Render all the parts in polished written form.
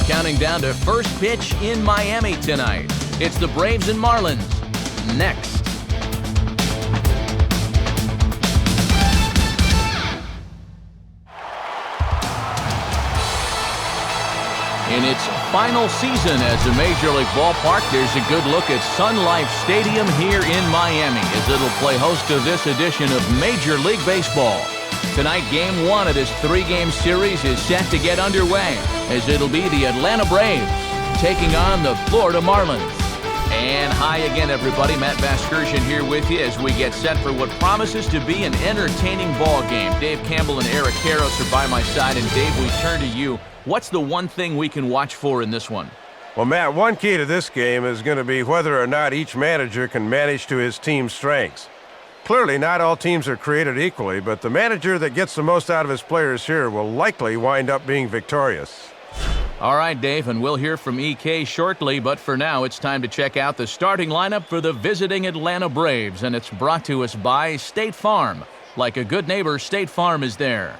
counting down to first pitch in Miami tonight. It's the Braves and Marlins. Next. In its final season as a Major League ballpark, there's a good look at Sun Life Stadium here in Miami as it'll play host to this edition of Major League Baseball. Tonight, Game 1 of this 3-game series is set to get underway as it'll be the Atlanta Braves taking on the Florida Marlins. And hi again, everybody. Matt Vasgersian here with you as we get set for what promises to be an entertaining ball game. Dave Campbell and Eric Karros are by my side. And Dave, we turn to you. What's the one thing we can watch for in this one? Well, Matt, one key to this game is going to be whether or not each manager can manage to his team's strengths. Clearly, not all teams are created equally, but the manager that gets the most out of his players here will likely wind up being victorious. All right, Dave, and we'll hear from EK shortly, but for now, it's time to check out the starting lineup for the visiting Atlanta Braves, and it's brought to us by State Farm. Like a good neighbor, State Farm is there.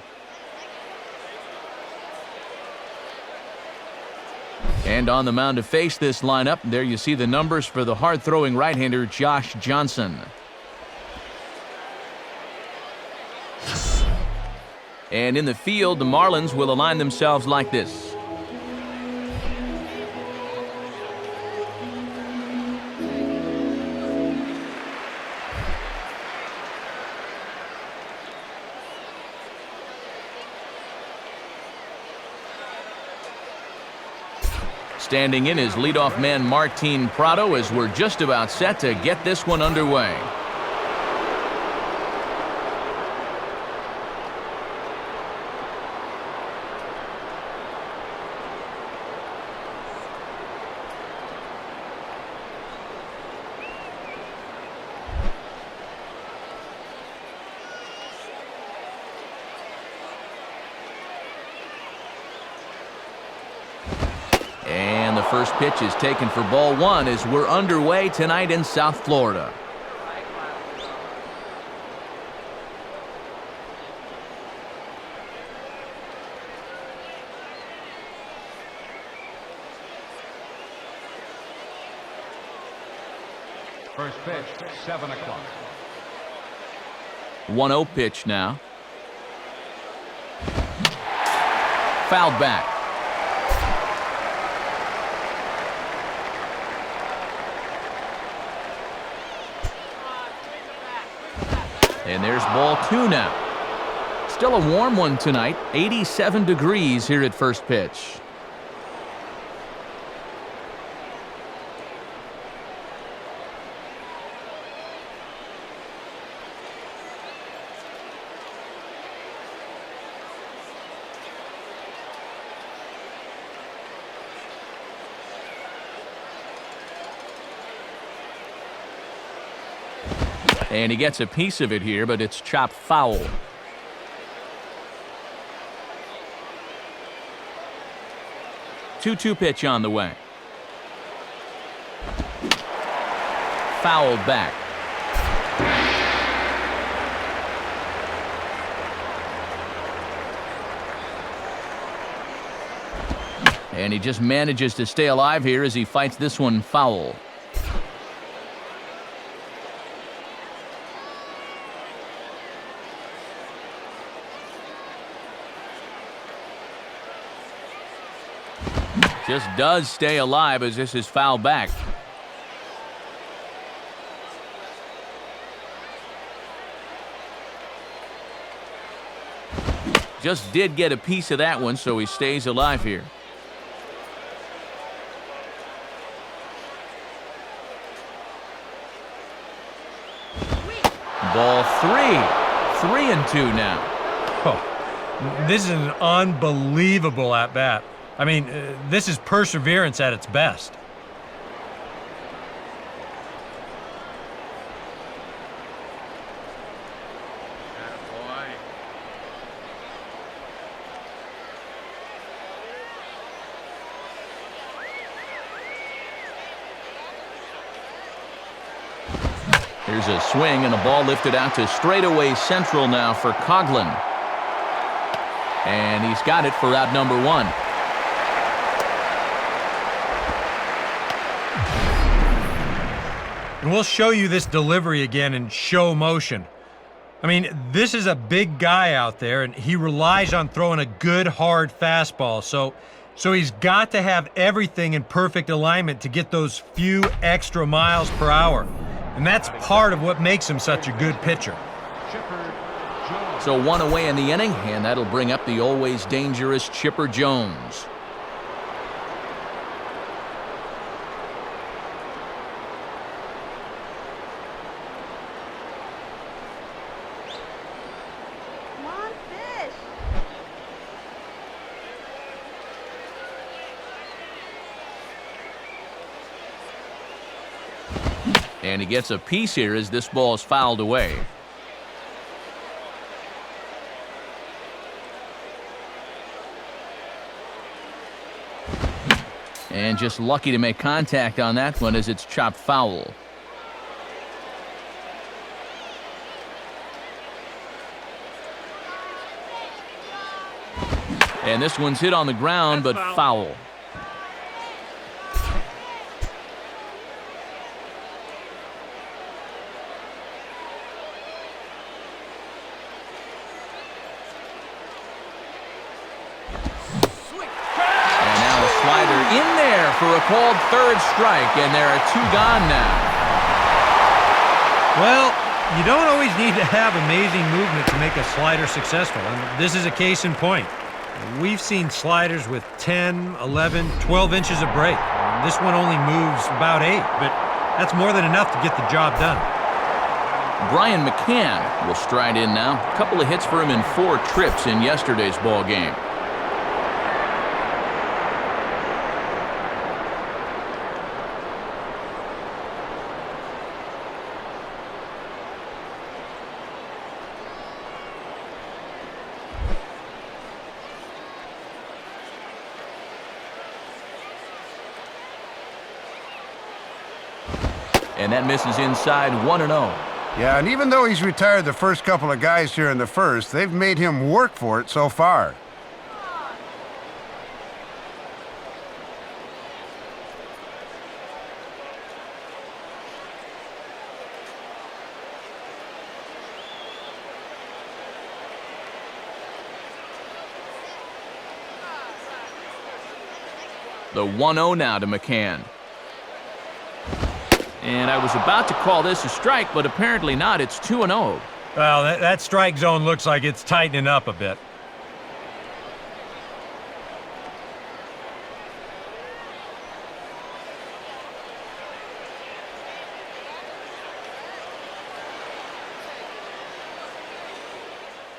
And on the mound to face this lineup, there you see the numbers for the hard-throwing right-hander Josh Johnson. And in the field, the Marlins will align themselves like this. Standing in is leadoff man Martin Prado as we're just about set to get this one underway. And the first pitch is taken for ball one as we're underway tonight in South Florida. First pitch, 7 o'clock. 1-0 pitch now. Fouled back. And there's ball 2 now. Still a warm one tonight. 87 degrees here at first pitch. And he gets a piece of it here, but it's chopped foul. Two-two pitch on the way. Fouled back. And he just manages to stay alive here as he fights this one foul. Just does stay alive as this is fouled back. Just did get a piece of that one, so he stays alive here. Ball 3. 3-2 now. Oh, this is an unbelievable at-bat. I mean, this is perseverance at its best. Here's a swing and a ball lifted out to straightaway central now for Coughlin. And he's got it for out number 1. And we'll show you this delivery again in show motion. I mean, this is a big guy out there, and he relies on throwing a good, hard fastball. So he's got to have everything in perfect alignment to get those few extra miles per hour. And that's part of what makes him such a good pitcher. So 1 away in the inning, and that'll bring up the always dangerous Chipper Jones. And he gets a piece here as this ball is fouled away. And just lucky to make contact on that one as it's chopped foul. And this one's hit on the ground, but foul. For a called third strike, and there are 2 gone now. Well, you don't always need to have amazing movement to make a slider successful, and this is a case in point. We've seen sliders with 10, 11, 12 inches of break. This one only moves about 8, but that's more than enough to get the job done. Brian McCann will stride in now. A couple of hits for him in 4 trips in yesterday's ball game. And that misses inside 1-0. Yeah, and even though he's retired the first couple of guys here in the first, they've made him work for it so far. The 1-0 now to McCann. And I was about to call this a strike, but apparently not. It's 2-0. Well, that strike zone looks like it's tightening up a bit.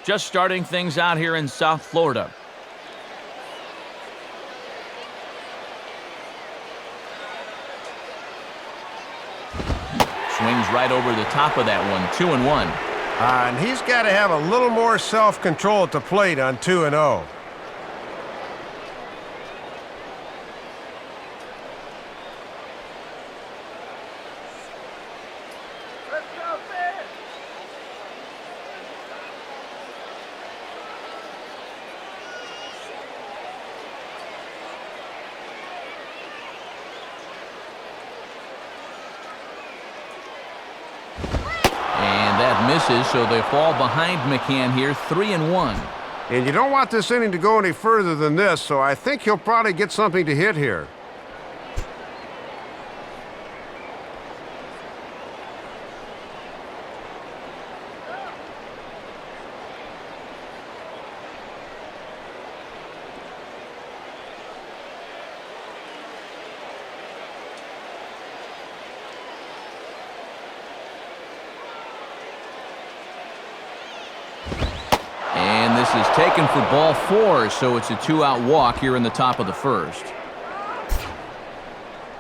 Just starting things out here in South Florida. Swings right over the top of that one, 2-1. And he's got to have a little more self-control at the plate on 2-0. Misses, so they fall behind McCann here, 3-1. And you don't want this inning to go any further than this, so I think he'll probably get something to hit here. Is taken for ball 4, so it's a 2-out walk here in the top of the first.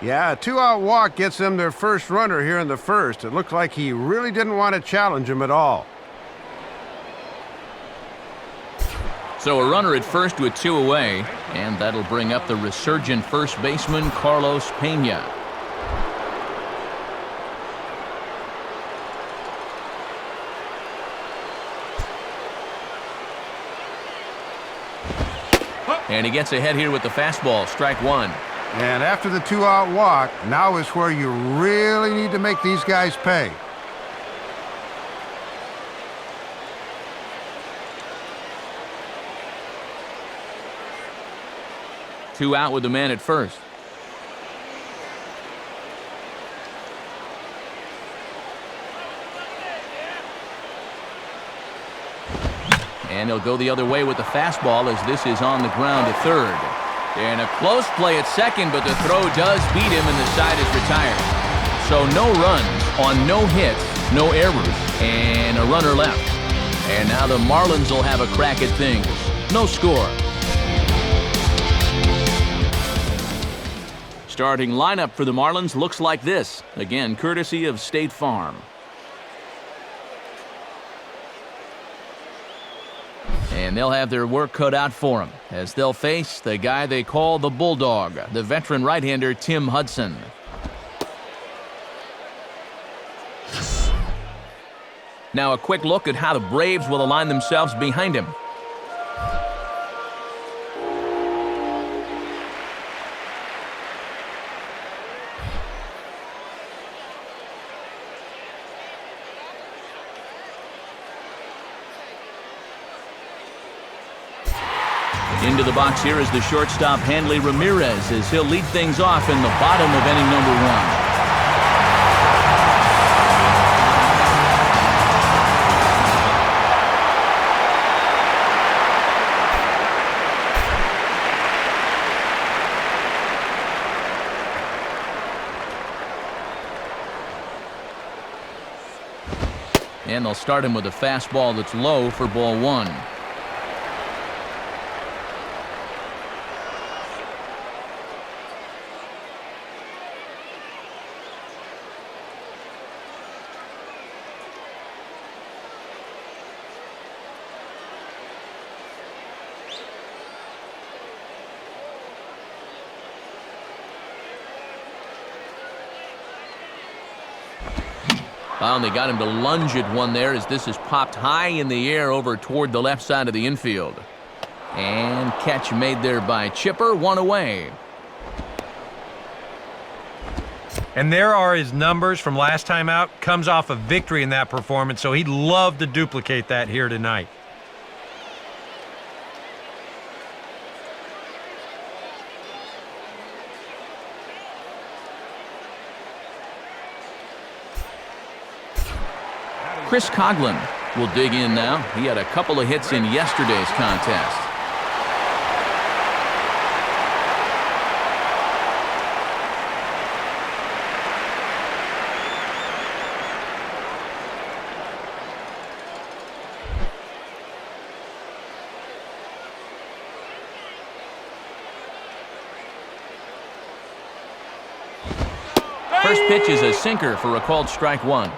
Yeah, a 2-out walk gets them their first runner here in the first. It looked like he really didn't want to challenge him at all. So a runner at first with 2 away, and that'll bring up the resurgent first baseman Carlos Pena. And he gets ahead here with the fastball, strike 1. And after the 2-out walk, now is where you really need to make these guys pay. Two out with the man at first. And he'll go the other way with the fastball as this is on the ground to third. And a close play at second, but the throw does beat him and the side is retired. So no runs on no hits, no errors, and a runner left. And now the Marlins will have a crack at things. No score. Starting lineup for the Marlins looks like this. Again, courtesy of State Farm. And they'll have their work cut out for them as they'll face the guy they call the Bulldog, the veteran right-hander Tim Hudson. Now a quick look at how the Braves will align themselves behind him. Into the box here is the shortstop Hanley Ramirez as he'll lead things off in the bottom of inning number one. And they'll start him with a fastball that's low for ball one. Finally got him to lunge at one there as this is popped high in the air over toward the left side of the infield. And catch made there by Chipper, one away. And there are his numbers from last time out. Comes off a victory in that performance, so he'd love to duplicate that here tonight. Chris Coughlin will dig in now. He had a couple of hits in yesterday's contest. First pitch is a sinker for a called strike one.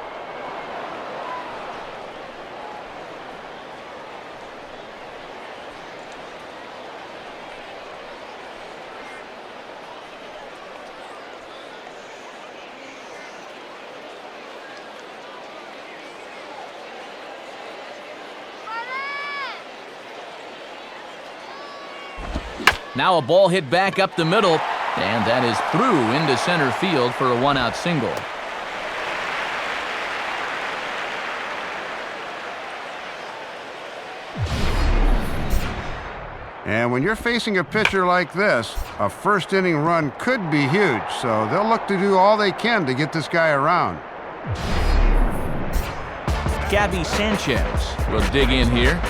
Now a ball hit back up the middle, and that is through into center field for a one-out single. And when you're facing a pitcher like this, a first-inning run could be huge, so they'll look to do all they can to get this guy around. Gabby Sanchez will dig in here.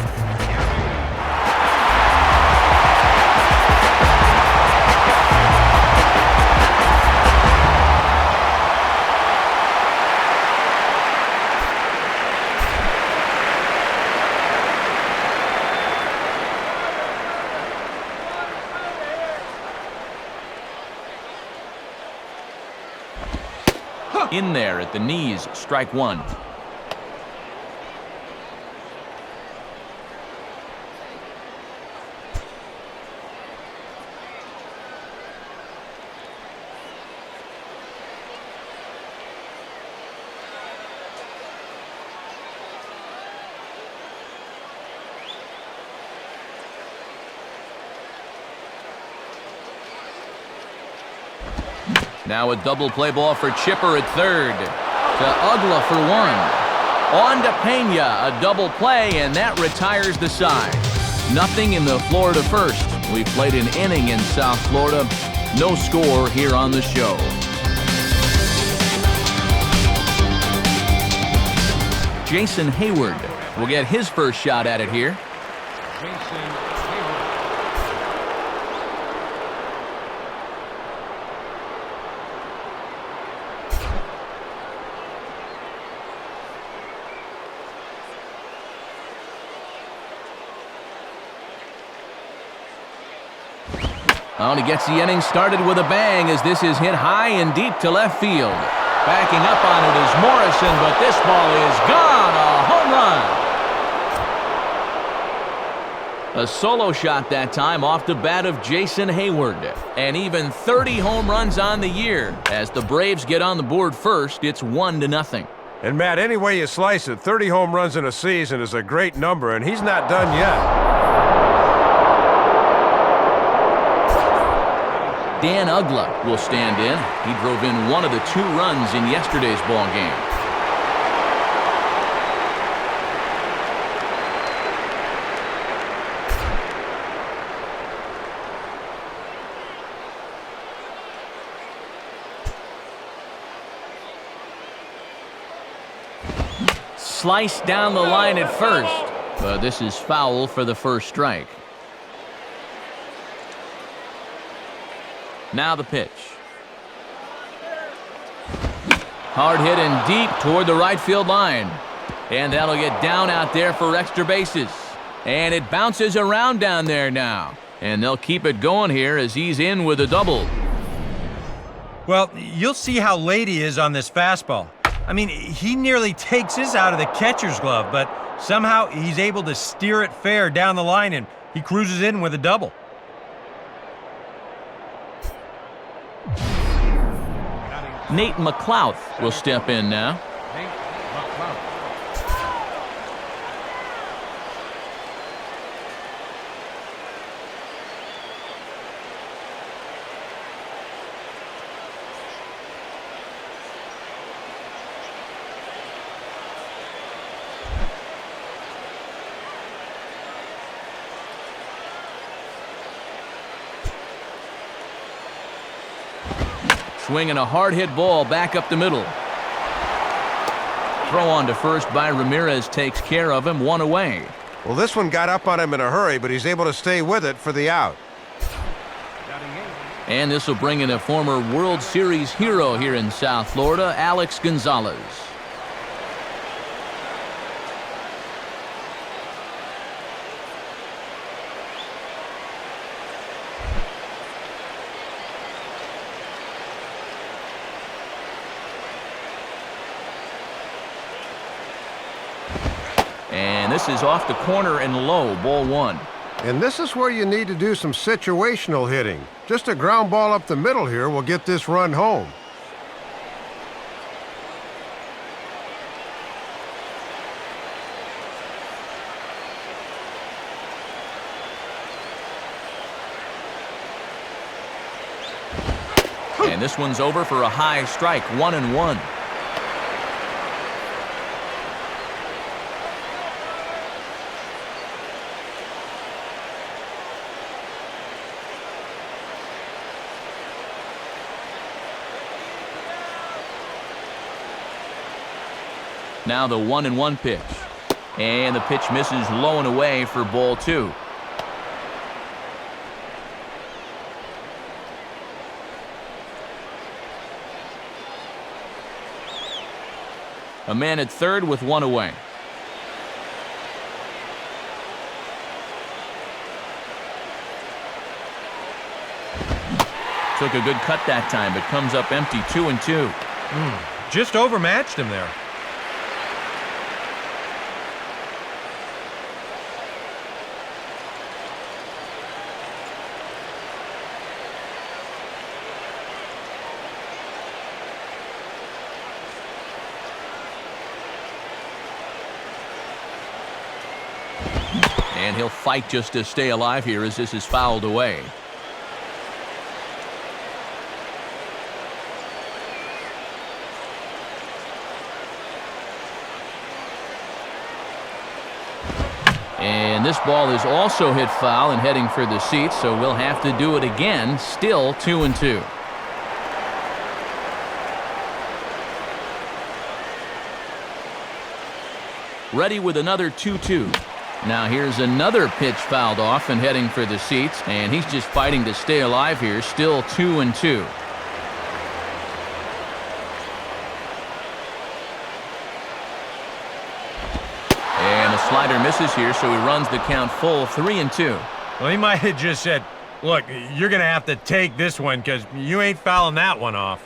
In there at the knees, strike one. Now a double play ball for Chipper at third. To Ugla for one. On to Pena, a double play, and that retires the side. Nothing in the Florida first. We played an inning in South Florida. No score here on the show. Jason Hayward will get his first shot at it here. Jason Hayward. Well, he gets the inning started with a bang as this is hit high and deep to left field. Backing up on it is Morrison, but this ball is gone. A home run. A solo shot that time off the bat of Jason Hayward. And even 30 home runs on the year. As the Braves get on the board first, it's 1-0. And Matt, any way you slice it, 30 home runs in a season is a great number, and he's not done yet. Dan Ugla will stand in. He drove in one of the 2 runs in yesterday's ball game. Sliced down the line at first, but this is foul for the first strike. Now the pitch. Hard hit and deep toward the right field line. And that'll get down out there for extra bases. And it bounces around down there now. And they'll keep it going here as he's in with a double. Well, you'll see how late he is on this fastball. I mean, he nearly takes this out of the catcher's glove, but somehow he's able to steer it fair down the line, and he cruises in with a double. Nate McLouth will step in now. Nate McLeod. Swinging a hard hit ball back up the middle. Throw on to first by Ramirez takes care of him, 1 away. Well, this one got up on him in a hurry, but he's able to stay with it for the out. And this will bring in a former World Series hero here in South Florida, Alex Gonzalez. And this is off the corner and low, ball 1. And this is where you need to do some situational hitting. Just a ground ball up the middle here will get this run home. And this one's over for a high strike, 1-1. Now the 1-1 pitch. And the pitch misses low and away for ball 2. A man at third with 1 away. Took a good cut that time, but comes up empty, 2-2. Just overmatched him there. And he'll fight just to stay alive here as this is fouled away. And this ball is also hit foul and heading for the seats, so we'll have to do it again. Still 2-2. Ready with another 2-2. Now here's another pitch fouled off and heading for the seats, and he's just fighting to stay alive here. Still 2-2. And the slider misses here, so he runs the count full 3-2. Well, he might have just said, look, you're going to have to take this one because you ain't fouling that one off.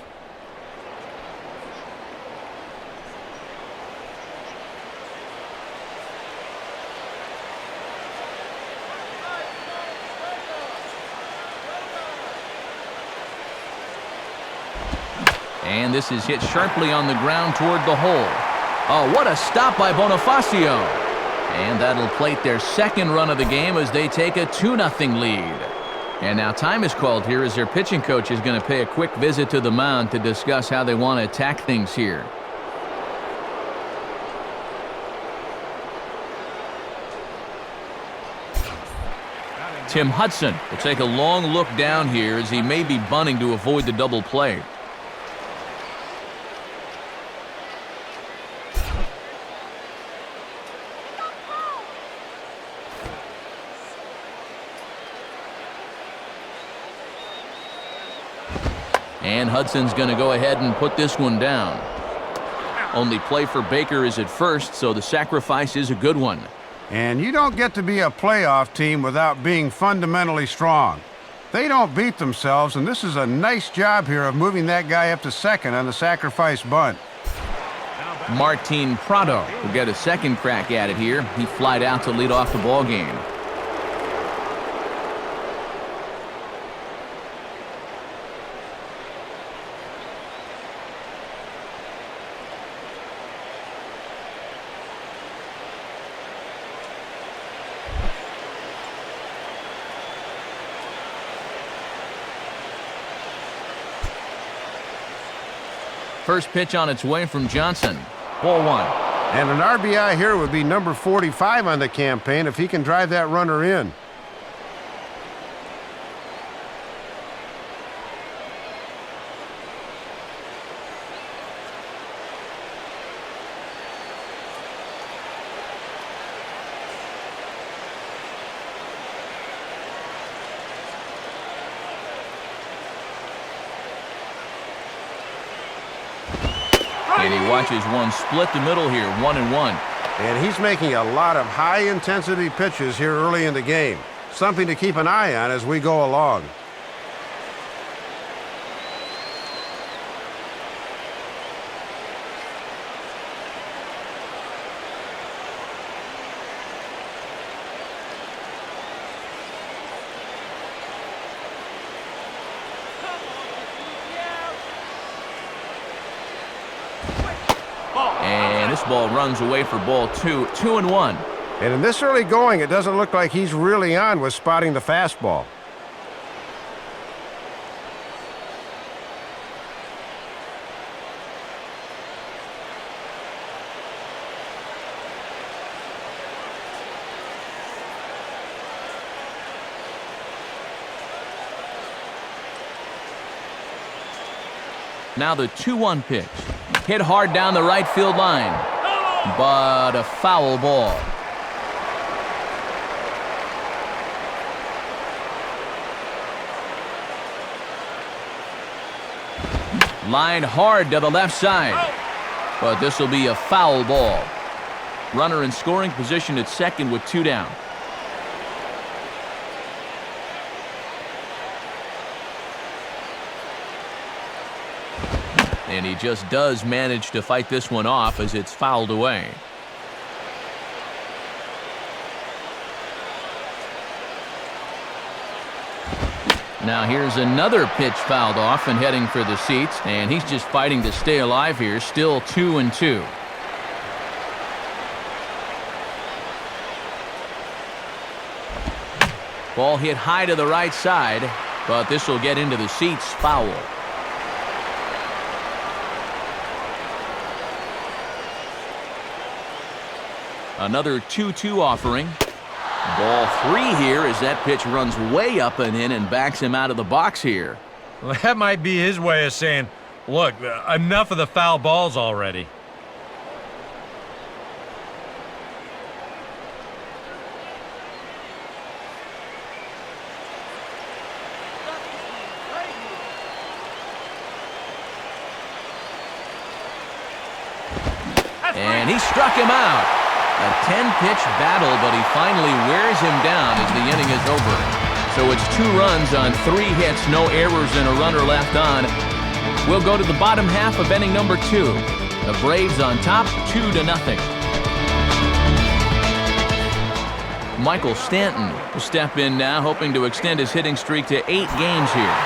And this is hit sharply on the ground toward the hole. Oh, what a stop by Bonifacio. And that'll plate their second run of the game as they take a 2-0 lead. And now time is called here as their pitching coach is going to pay a quick visit to the mound to discuss how they want to attack things here. Tim Hudson will take a long look down here as he may be bunting to avoid the double play. And Hudson's going to go ahead and put this one down. Only play for Baker is at first, so the sacrifice is a good one. And you don't get to be a playoff team without being fundamentally strong. They don't beat themselves, and this is a nice job here of moving that guy up to second on the sacrifice bunt. Martin Prado will get a second crack at it here. He flied out to lead off the ball game. First pitch on its way from Johnson. Ball one. And an RBI here would be number 45 on the campaign if he can drive that runner in. And he watches one split the middle here, 1-1. And he's making a lot of high-intensity pitches here early in the game. Something to keep an eye on as we go along. And this ball runs away for ball two, 2-1. And in this early going, it doesn't look like he's really on with spotting the fastball. Now the 2-1 pitch. Hit hard down the right field line, but a foul ball. Line hard to the left side, but this will be a foul ball. Runner in scoring position at second with 2 down. And he just does manage to fight this one off as it's fouled away. Now here's another pitch fouled off and heading for the seats, and he's just fighting to stay alive here, still 2-2. Ball hit high to the right side, but this will get into the seats, foul. Another 2-2 offering. Ball 3 here as that pitch runs way up and in and backs him out of the box here. Well, that might be his way of saying, look, enough of the foul balls already. And he struck him out. A 10-pitch battle, but he finally wears him down as the inning is over. So it's 2 runs on 3 hits, no errors, and a runner left on. We'll go to the bottom half of inning number 2. The Braves on top, 2-0. Michael Stanton will step in now, hoping to extend his hitting streak to 8 games here.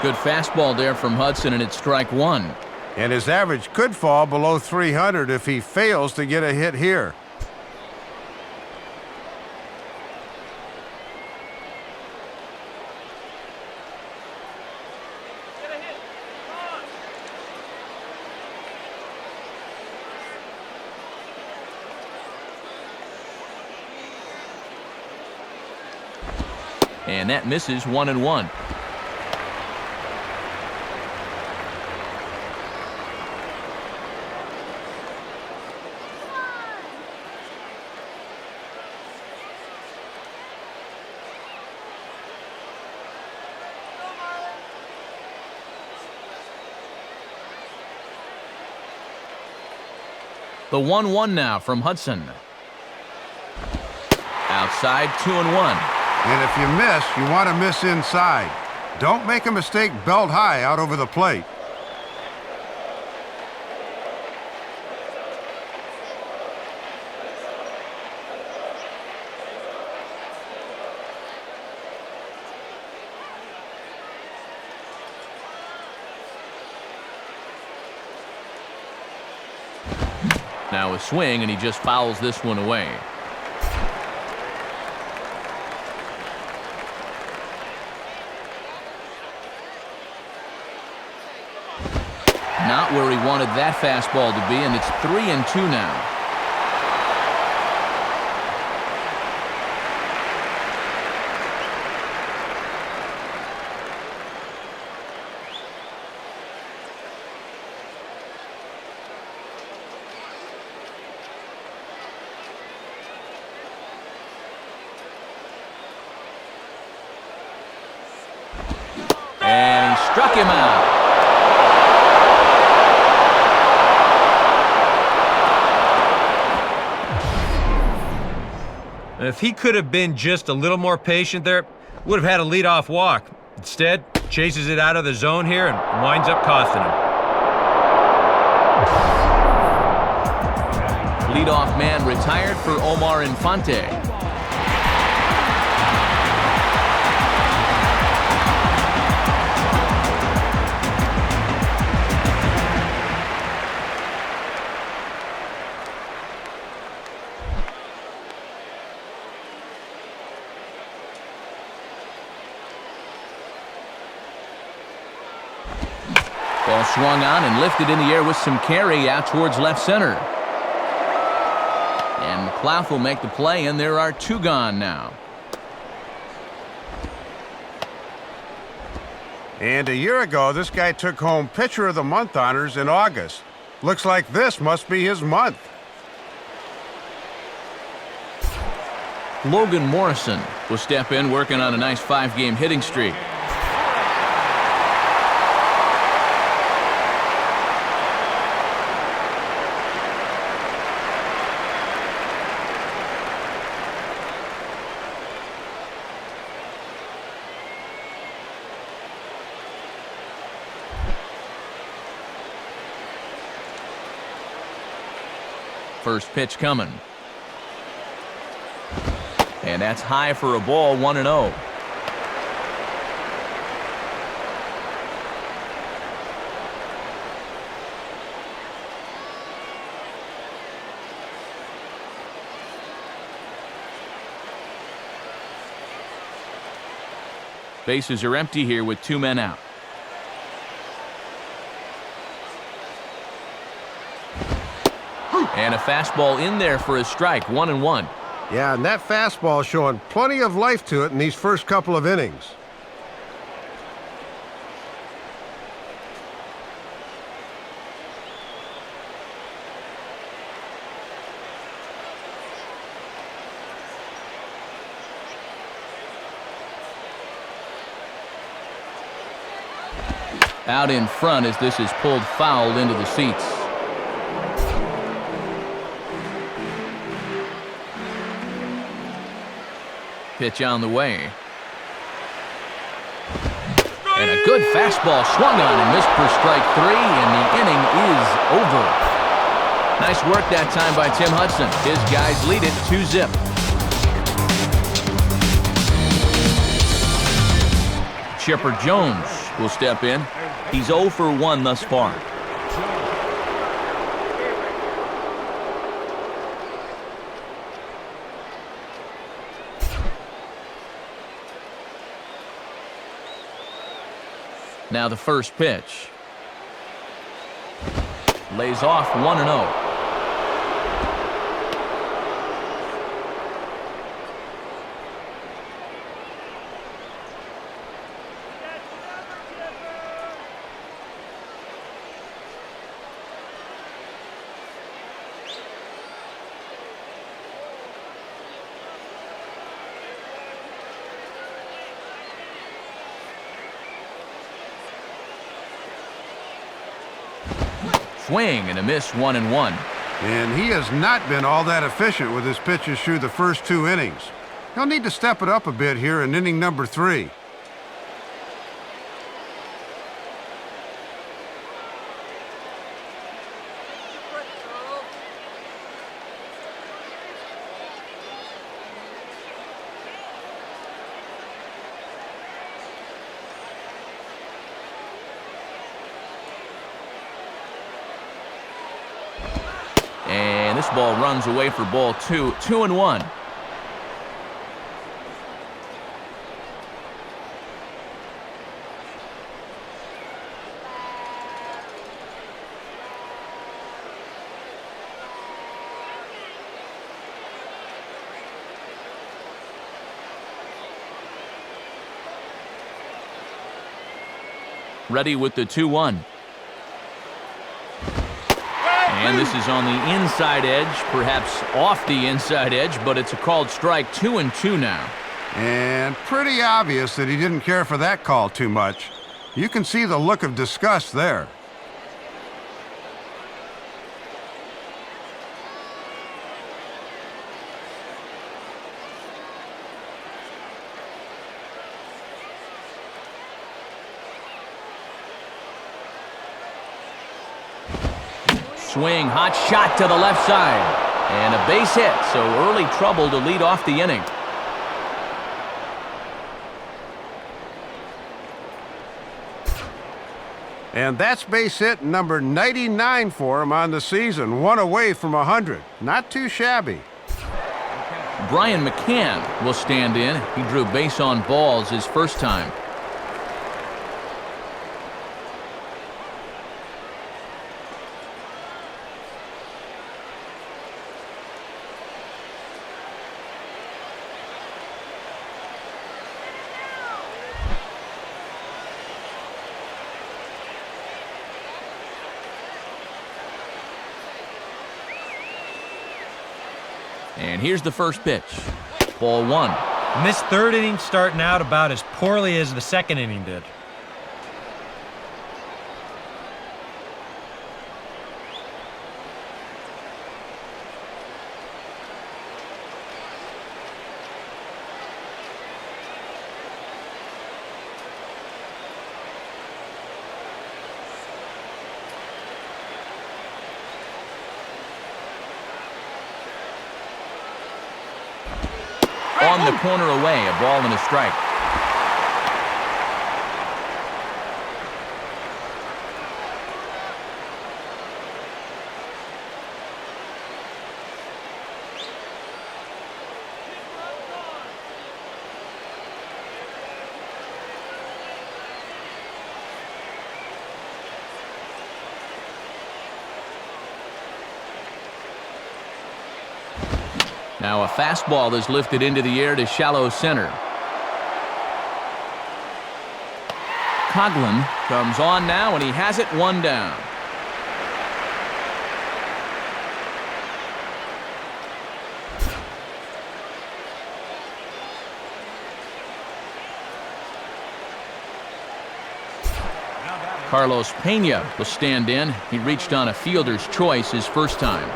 Good fastball there from Hudson, and it's strike 1. And his average could fall below 300 if he fails to get a hit here. And that misses 1-1. The 1-1 now from Hudson. Outside, 2-1. And if you miss, you want to miss inside. Don't make a mistake belt high out over the plate. Now a swing, and he just fouls this one away. Not where he wanted that fastball to be, and it's 3-2 now. And he struck him out. If he could have been just a little more patient there, would have had a leadoff walk. Instead, chases it out of the zone here and winds up costing him. Leadoff man retired for Omar Infante. Ball swung on and lifted in the air with some carry out towards left center. And McLeod will make the play, and there are 2 gone now. And a year ago, this guy took home Pitcher of the Month honors in August. Looks like this must be his month. Logan Morrison will step in, working on a nice 5-game hitting streak. First pitch coming. And that's high for a ball, 1-0. Bases are empty here with 2 men out. And a fastball in there for a strike, 1-1. Yeah, and that fastball showing plenty of life to it in these first couple of innings. Out in front as this is pulled foul into the seats. Pitch on the way. And a good fastball swung on and missed for strike 3, and the inning is over. Nice work that time by Tim Hudson. His guys lead it 2-zip. Chipper Jones will step in. He's 0 for 1 thus far. Now the first pitch. Lays off 1-0. Swing and a miss, 1-1. And he has not been all that efficient with his pitches through the first 2 innings. He'll need to step it up a bit here in inning number 3. And this ball runs away for ball 2, 2-1. Ready with the 2-1. And this is on the inside edge, perhaps off the inside edge, but it's a called strike, 2-2 now. And pretty obvious that he didn't care for that call too much. You can see the look of disgust there. Swing, hot shot to the left side. And a base hit, so early trouble to lead off the inning. And that's base hit number 99 for him on the season. 1 away from 100. Not too shabby. Brian McCann will stand in. He drew base on balls his first time. And here's the first pitch. Ball 1. And this third inning starting out about as poorly as the second inning did. On the corner away, a ball and a strike. Now a fastball is lifted into the air to shallow center. Coughlin comes on now, and he has it one down. Carlos Pena will stand in. He reached on a fielder's choice his first time.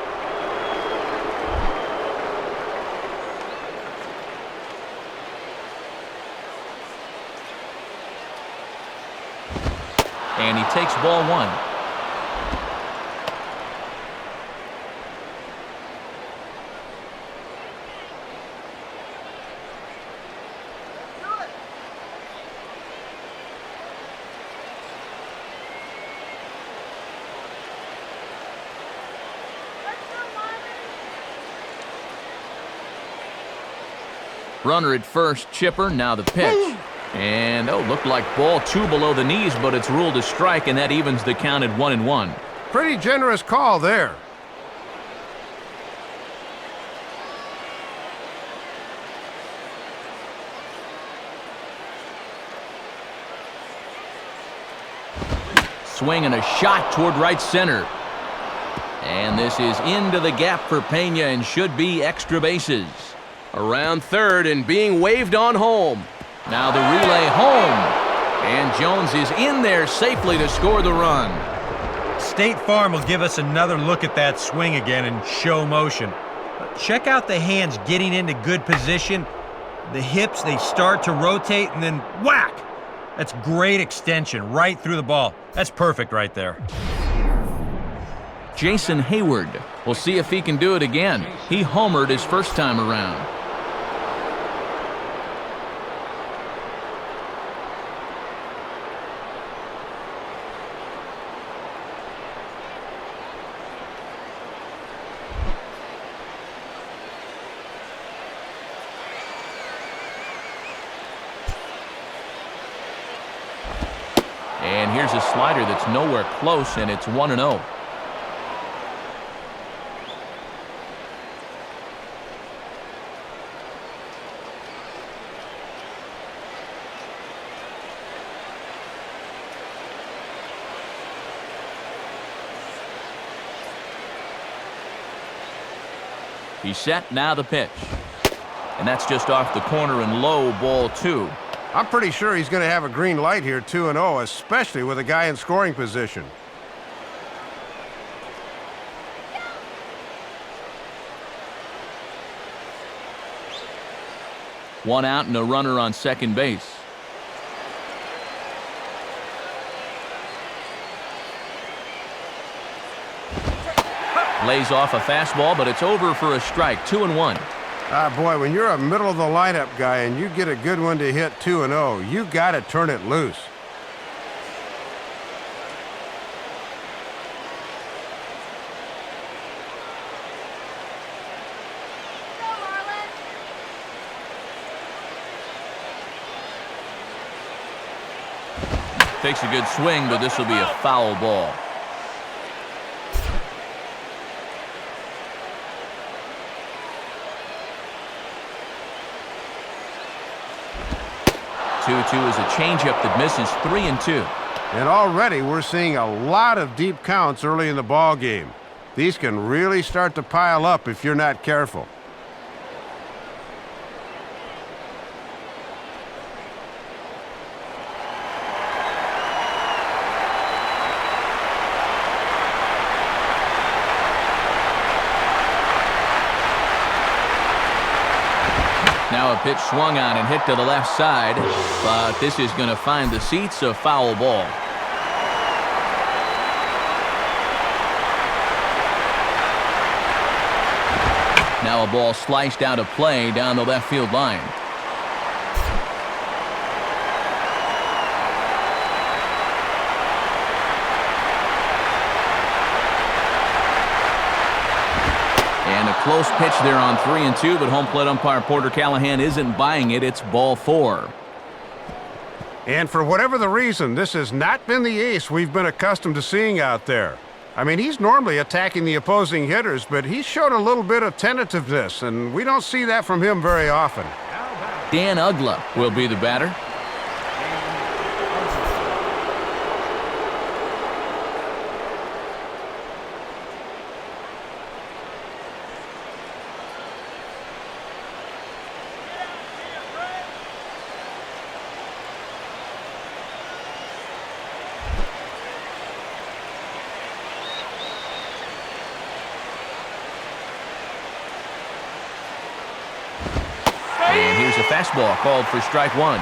And he takes ball one. Runner at first, Chipper, now the pitch. And, looked like ball two below the knees, but it's ruled a strike, and that evens the count at 1-1. Pretty generous call there. Swing and a shot toward right center. And this is into the gap for Pena and should be extra bases. Around third and being waved on home. Now the relay home. And Jones is in there safely to score the run. State Farm will give us another look at that swing again in show motion. Check out the hands getting into good position. The hips, they start to rotate, and then whack! That's great extension right through the ball. That's perfect right there. Jason Hayward. We'll see if he can do it again. He homered his first time around. And here's a slider that's nowhere close, and it's 1-0. He's set, now the pitch. And that's just off the corner and low, ball two. I'm pretty sure he's going to have a green light here, 2-0, especially with a guy in scoring position. One out and a runner on second base. Lays off a fastball, but it's over for a strike, 2-1. Ah, boy, when you're a middle-of-the-lineup guy and you get a good one to hit 2-0, you got to turn it loose. Takes a good swing, but this will be a foul ball. Two is a changeup that misses 3-2. And already we're seeing a lot of deep counts early in the ball game. These can really start to pile up if you're not careful. Now a pitch swung on and hit to the left side, but this is going to find the seats, a foul ball. Now a ball sliced out of play down the left field line. And a close pitch there on 3-2, but home plate umpire Porter Callahan isn't buying it. It's ball four. And for whatever the reason, this has not been the ace we've been accustomed to seeing out there. I mean, he's normally attacking the opposing hitters, but he showed a little bit of tentativeness, and we don't see that from him very often. Dan Ugla will be the batter. And here's a fastball called for strike one.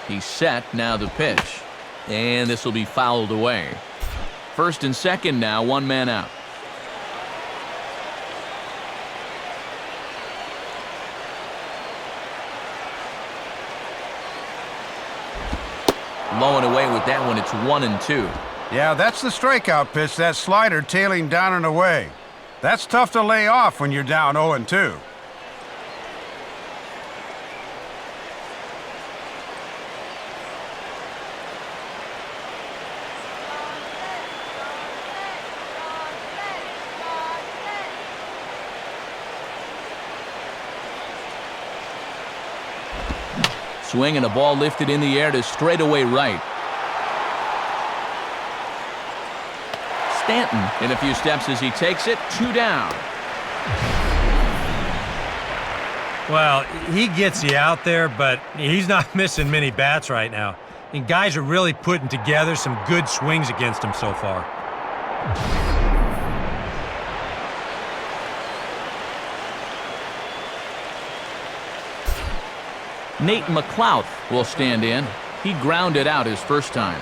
He's set, now the pitch. And this will be fouled away. First and second now, one man out. Low and away with that one, it's 1-2. Yeah, that's the strikeout pitch, that slider tailing down and away. That's tough to lay off when you're down 0-2. Swing and a ball lifted in the air to straightaway right. Stanton in a few steps as he takes it, 2 down. Well, he gets you out there, but he's not missing many bats right now. And guys are really putting together some good swings against him so far. Nate McLouth will stand in. He grounded out his first time.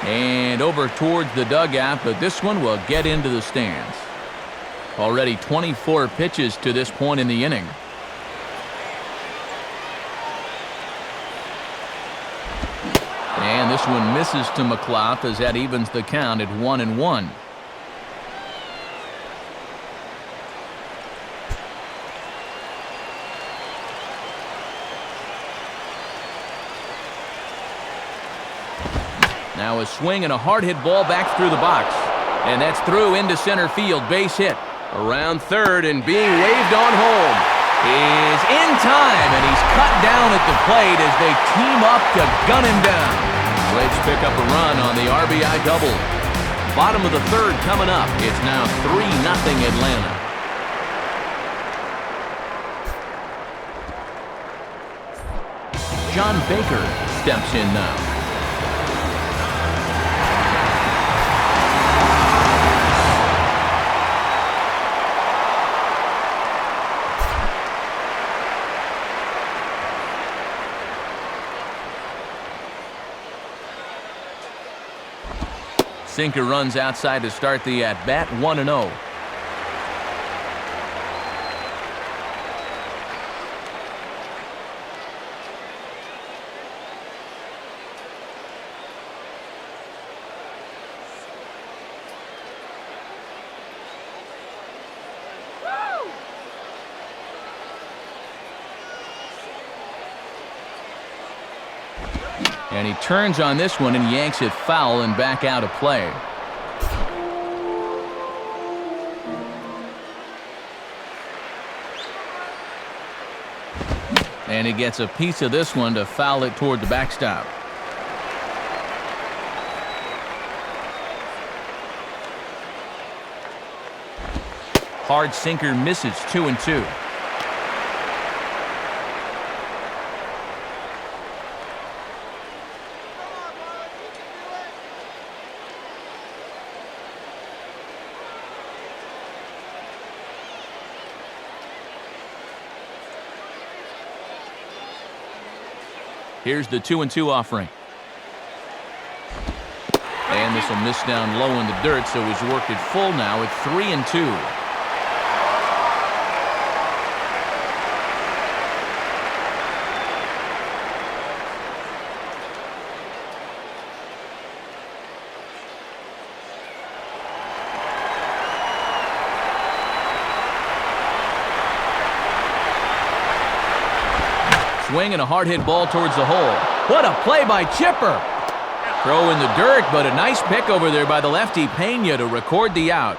And over towards the dugout, but this one will get into the stands. Already 24 pitches to this point in the inning. And this one misses to McLouth as that evens the count at 1-1. Now a swing and a hard hit ball back through the box. And that's through into center field. Base hit. Around third and being waved on home. Is in time, and he's cut down at the plate as they team up to gun him down. Braves pick up a run on the RBI double. Bottom of the third coming up. It's now 3-0 Atlanta. John Baker steps in now. Sinker runs outside to start the at-bat, 1-0. And he turns on this one and yanks it foul and back out of play. And he gets a piece of this one to foul it toward the backstop. Hard sinker misses, 2-2. Here's the 2-2 offering. And this will miss down low in the dirt, so he's worked it full now at 3-2. Swing and a hard hit ball towards the hole. What a play by Chipper! Throw in the dirt, but a nice pick over there by the lefty Pena to record the out.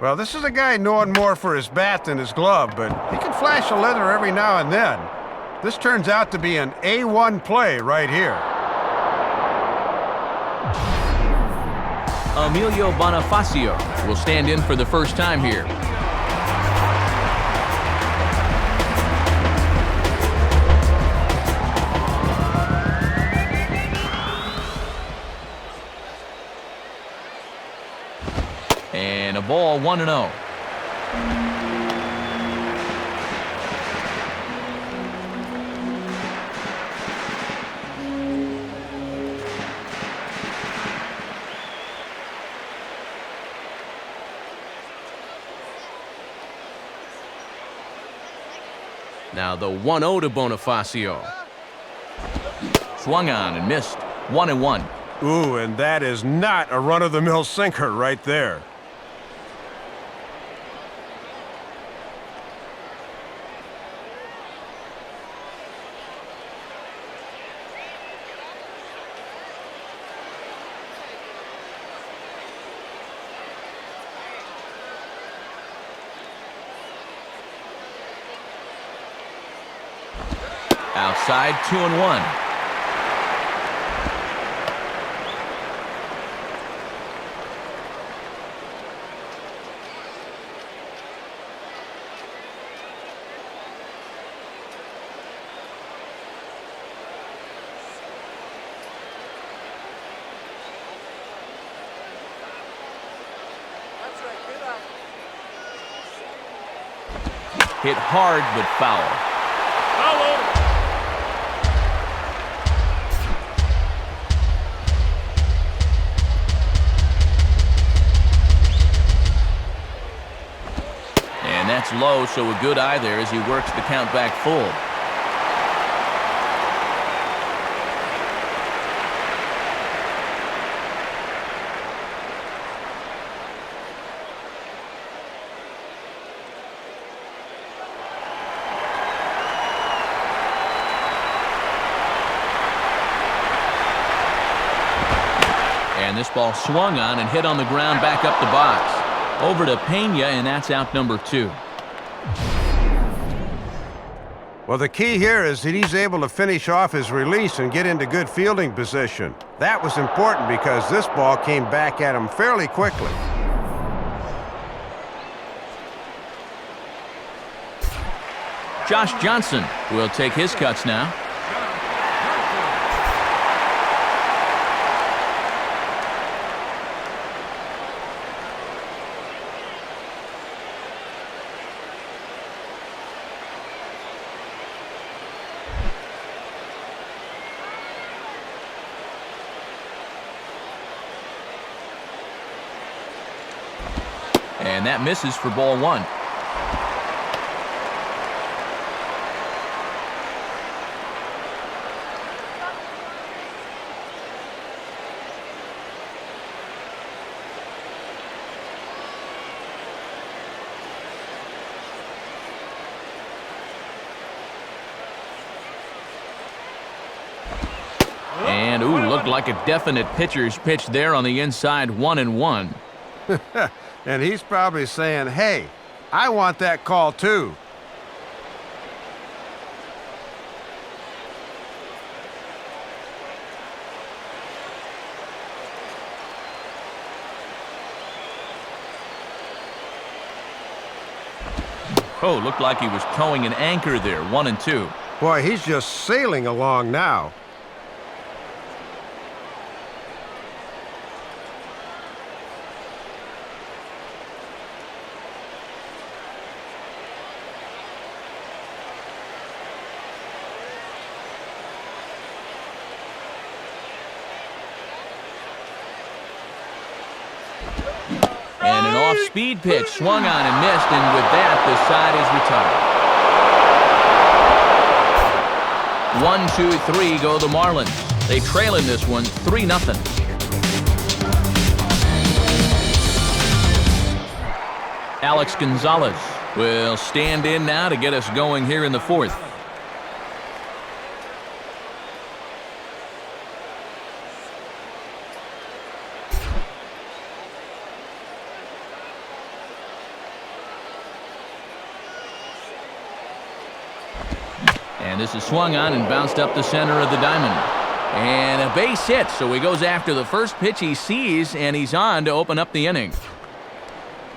Well, this is a guy known more for his bat than his glove, but he can flash a leather every now and then. This turns out to be an A1 play right here. Emilio Bonifacio will stand in for the first time here. And a ball 1-0. Now the 1-0 to Bonifacio. Swung on and missed. 1-1. Ooh, and that is not a run-of-the-mill sinker right there. Outside, 2-1. Hit hard but foul. And that's low, so a good eye there as he works the count back full. And this ball swung on and hit on the ground back up the box. Over to Pena, and that's out number 2. Well, the key here is that he's able to finish off his release and get into good fielding position. That was important because this ball came back at him fairly quickly. Josh Johnson will take his cuts now. And that misses for ball 1. And, ooh, looked like a definite pitcher's pitch there on the inside, 1-1. And he's probably saying, hey, I want that call too. Oh, looked like he was towing an anchor there, 1-2. Boy, he's just sailing along now. off-speed pitch, swung on and missed, and with that, the side is retired. 1, 2, 3 go the Marlins. They trail in this one 3-0. Alex Gonzalez will stand in now to get us going here in the fourth. And this is swung on and bounced up the center of the diamond. And a base hit, so he goes after the first pitch he sees, and he's on to open up the inning.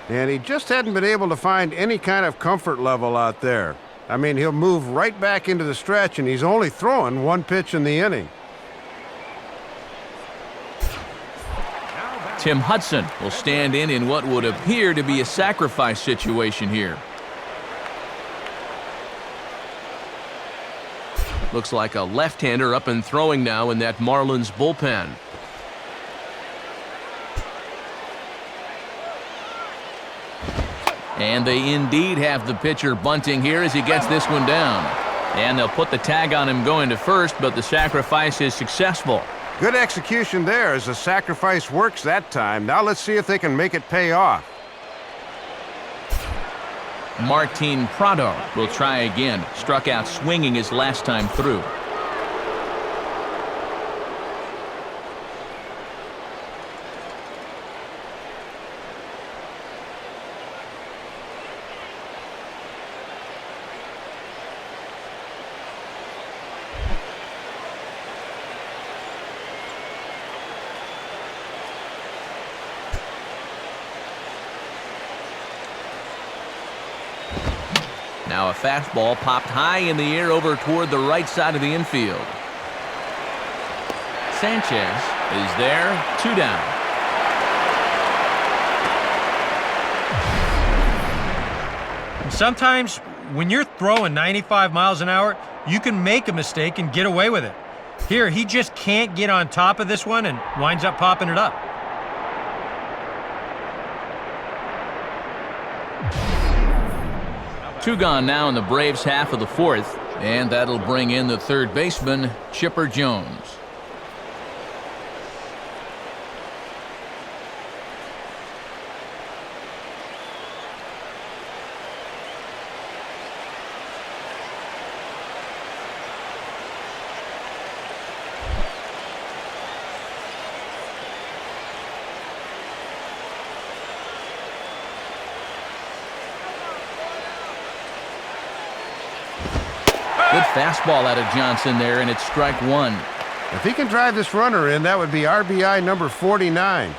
And he just hadn't been able to find any kind of comfort level out there. I mean, he'll move right back into the stretch, and he's only throwing one pitch in the inning. Tim Hudson will stand in what would appear to be a sacrifice situation here. Looks like a left-hander up and throwing now in that Marlins bullpen. And they indeed have the pitcher bunting here as he gets this one down. And they'll put the tag on him going to first, but the sacrifice is successful. Good execution there as the sacrifice works that time. Now let's see if they can make it pay off. Martin Prado will try again. Struck out swinging his last time through. Now a fastball popped high in the air over toward the right side of the infield. Sanchez is there, 2 down. And sometimes when you're throwing 95 miles an hour, you can make a mistake and get away with it. Here, he just can't get on top of this one and winds up popping it up. Two gone now in the Braves' half of the fourth, and that'll bring in the third baseman, Chipper Jones. Good fastball out of Johnson there, and it's strike one. If he can drive this runner in, that would be RBI number 49.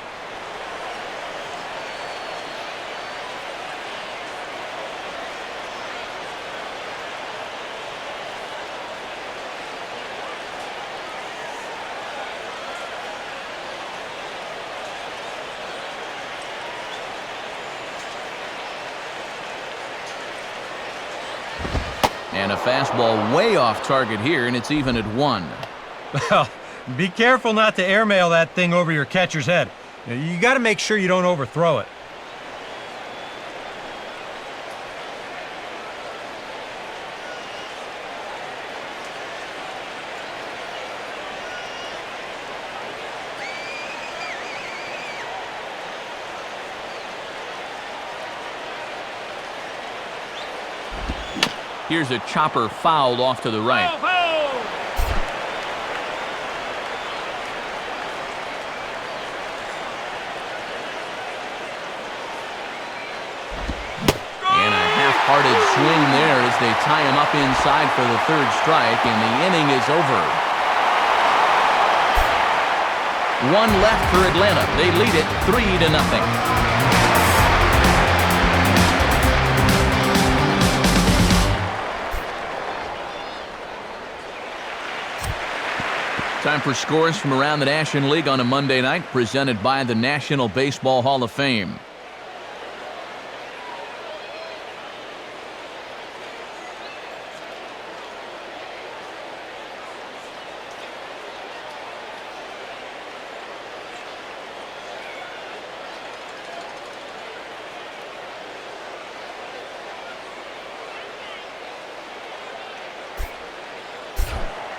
And a fastball way off target here, and it's even at 1. Well, be careful not to airmail that thing over your catcher's head. You got to make sure you don't overthrow it. Here's a chopper fouled off to the right. And a half-hearted swing there as they tie him up inside for the third strike, and the inning is over. One left for Atlanta. They lead it 3-0. Time for scores from around the National League on a Monday night, presented by the National Baseball Hall of Fame.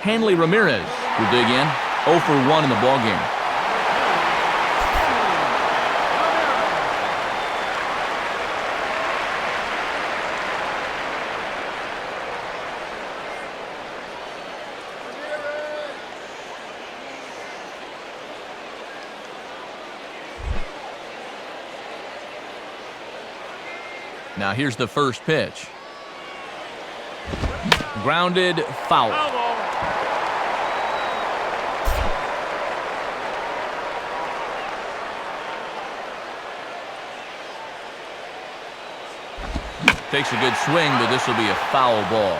Hanley Ramirez will dig in, 0 for 1 in the ballgame. Now here's the first pitch. Grounded, foul. Takes a good swing, but this will be a foul ball.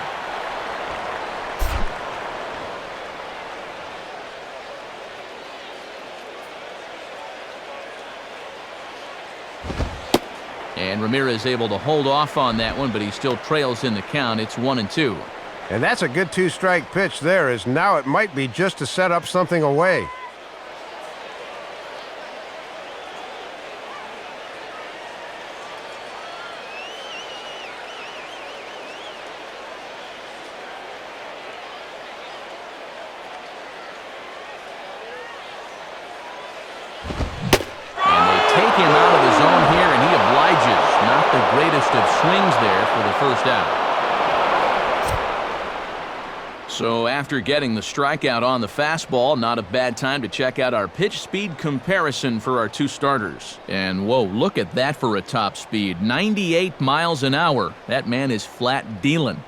And Ramirez able to hold off on that one, but he still trails in the count. It's 1-2. And that's a good two-strike pitch there, as now it might be just to set up something away. Greatest of swings there for the first out. So after getting the strikeout on the fastball, not a bad time to check out our pitch speed comparison for our two starters. And whoa, look at that for a top speed, 98 miles an hour. That man is flat dealing.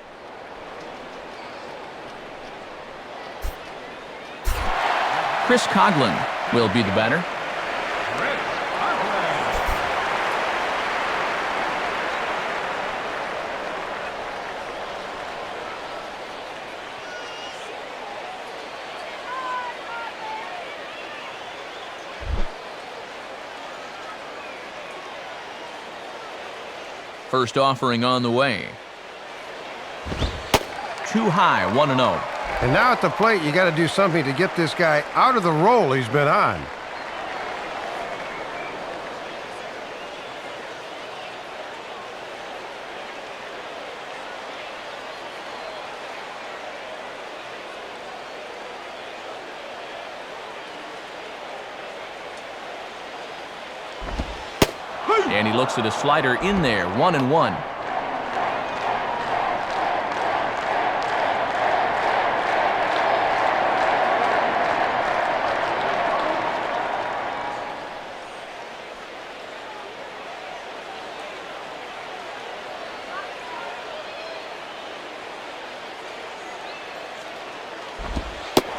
Chris Coughlin will be the batter. First offering on the way. Too high, 1-0. And now at the plate, you got to do something to get this guy out of the role he's been on. And he looks at a slider in there, 1-1.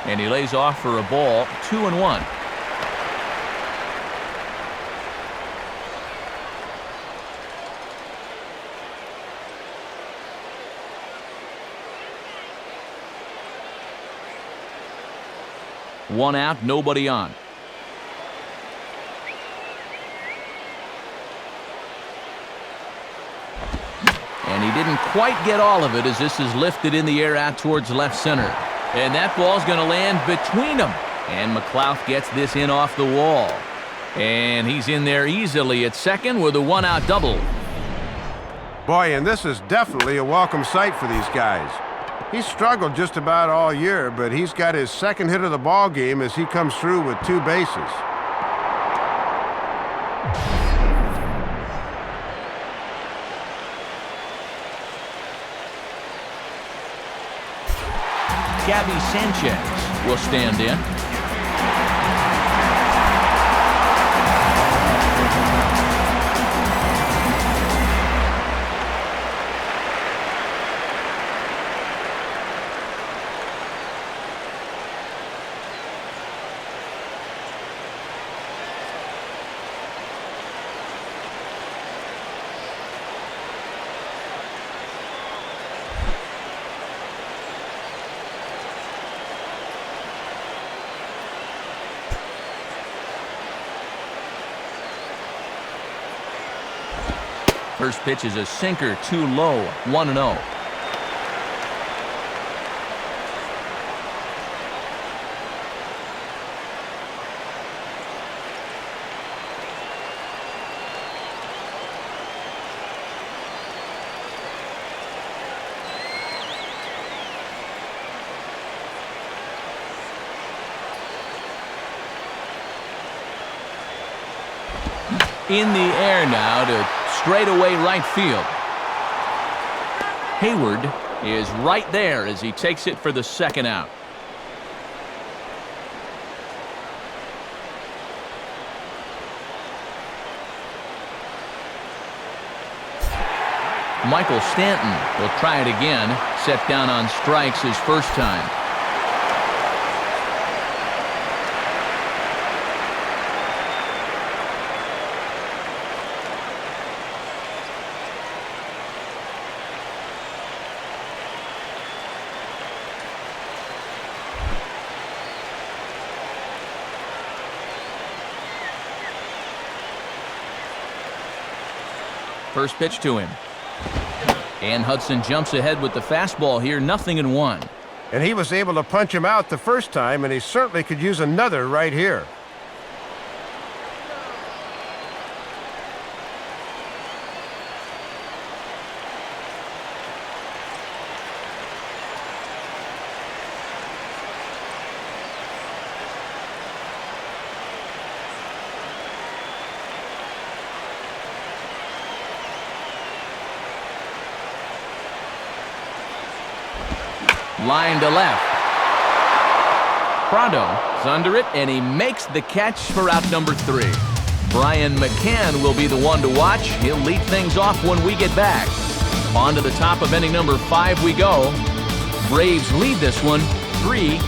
And he lays off for a ball, 2-1. One out, nobody on. And he didn't quite get all of it as this is lifted in the air out towards left center. And that ball's going to land between them. And McLeod gets this in off the wall. And he's in there easily at second with a one-out double. Boy, and this is definitely a welcome sight for these guys. He's struggled just about all year, but he's got his second hit of the ball game as he comes through with 2 bases. Gabby Sanchez will stand in. First pitch is a sinker, too low, 1-0. In the air now to straightaway right field. Hayward is right there as he takes it for the second out. Michael Stanton will try it again. Set down on strikes his first time. First pitch to him. And Hudson jumps ahead with the fastball here, 0-1. And he was able to punch him out the first time, and he certainly could use another right here. Line to left. Prado is under it, and he makes the catch for out number 3. Brian McCann will be the one to watch. He'll lead things off when we get back. On to the top of inning number 5 we go. Braves lead this one 3-0.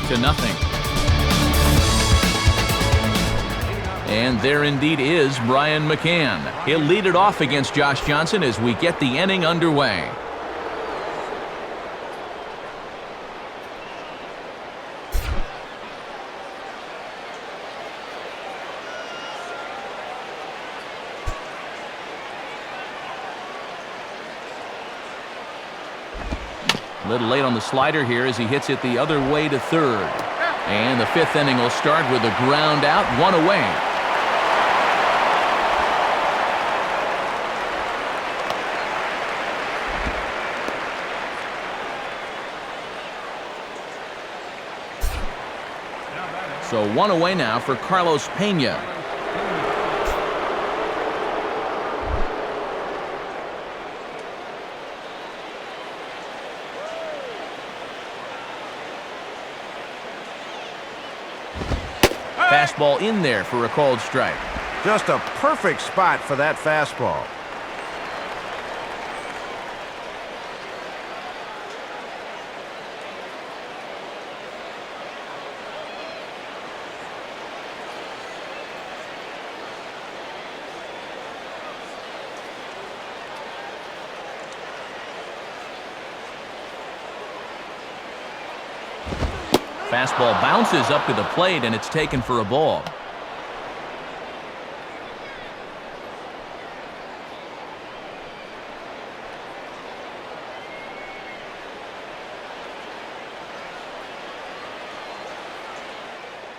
And there indeed is Brian McCann. He'll lead it off against Josh Johnson as we get the inning underway. A little late on the slider here as he hits it the other way to third. And the 5th inning will start with a ground out, 1 away. So 1 away now for Carlos Pena. Fastball in there for a called strike. Just a perfect spot for that fastball. Fastball bounces up to the plate, and it's taken for a ball.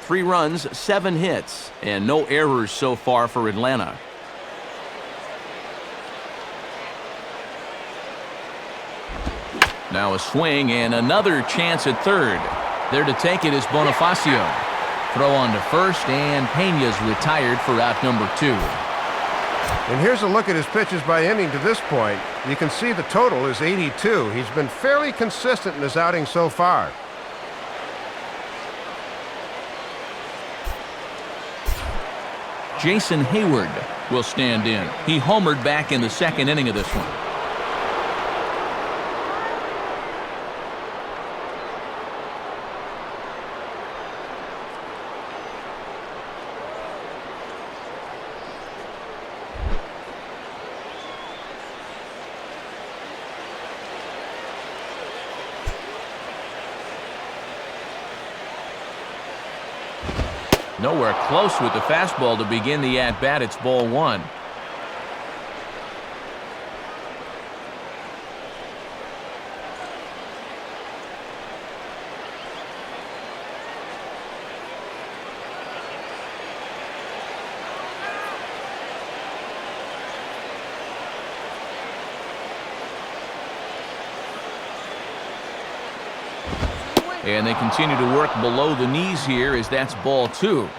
Three runs, 7 hits, and no errors so far for Atlanta. Now a swing and another chance at third. There to take it is Bonifacio. Throw on to first, and Pena's retired for out number 2. And here's a look at his pitches by inning to this point. You can see the total is 82. He's been fairly consistent in his outing so far. Jason Hayward will stand in. He homered back in the 2nd inning of this one. Nowhere close with the fastball to begin the at-bat. It's ball 1. And they continue to work below the knees here as that's ball 2.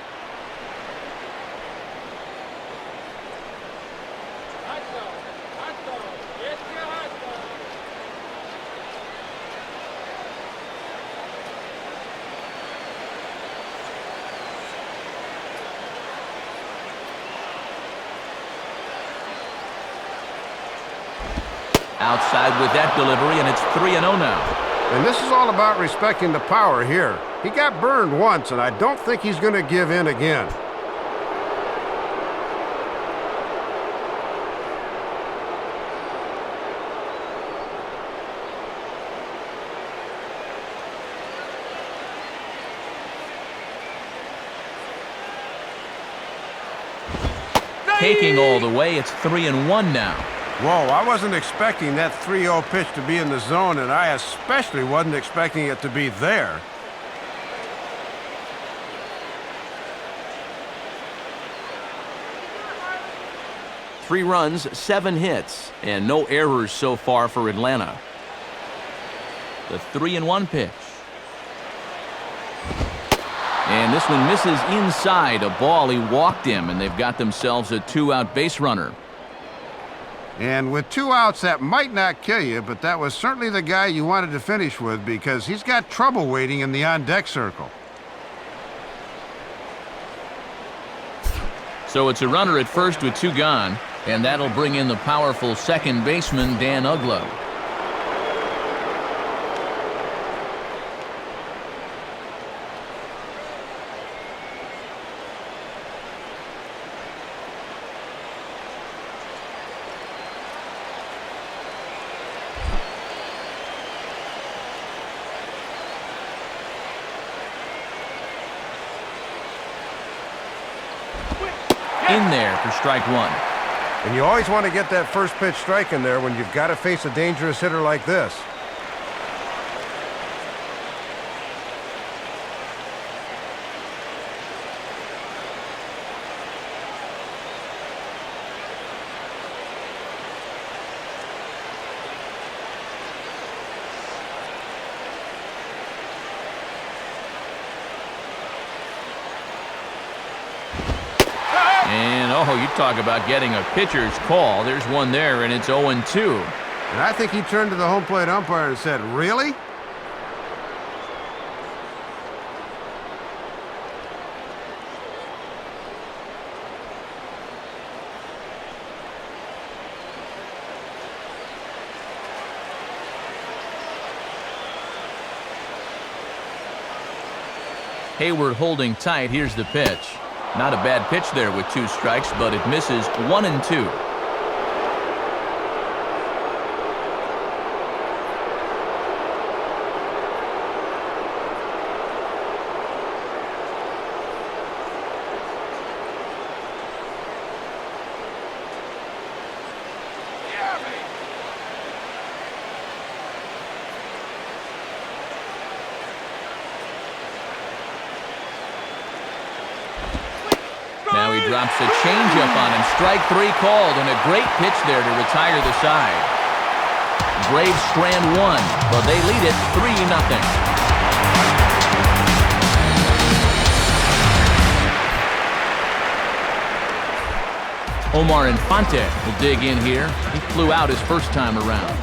Outside with that delivery, and it's 3-0 now. And this is all about respecting the power here. He got burned once, and I don't think he's going to give in again. Taking all the way, it's 3-1 now. Whoa, I wasn't expecting that 3-0 pitch to be in the zone, and I especially wasn't expecting it to be there. Three runs, 7 hits, and no errors so far for Atlanta. The 3-1 pitch. And this one misses inside a ball. He walked him, and they've got themselves a 2-out base runner. And with 2 outs, that might not kill you, but that was certainly the guy you wanted to finish with because he's got trouble waiting in the on-deck circle. So it's a runner at first with 2 gone, and that'll bring in the powerful second baseman, Dan Uggla. In there for strike 1. And you always want to get that first pitch strike in there when you've got to face a dangerous hitter like this. And, oh, you talk about getting a pitcher's call. There's one there, and it's 0-2. And I think he turned to the home plate umpire and said, "Really?" Hayward holding tight. Here's the pitch. Not a bad pitch there with 2 strikes, but it misses 1-2. Now he drops a changeup on him. Strike 3 called, and a great pitch there to retire the side. Braves strand 1, but they lead it 3-0. Omar Infante will dig in here. He flew out his first time around.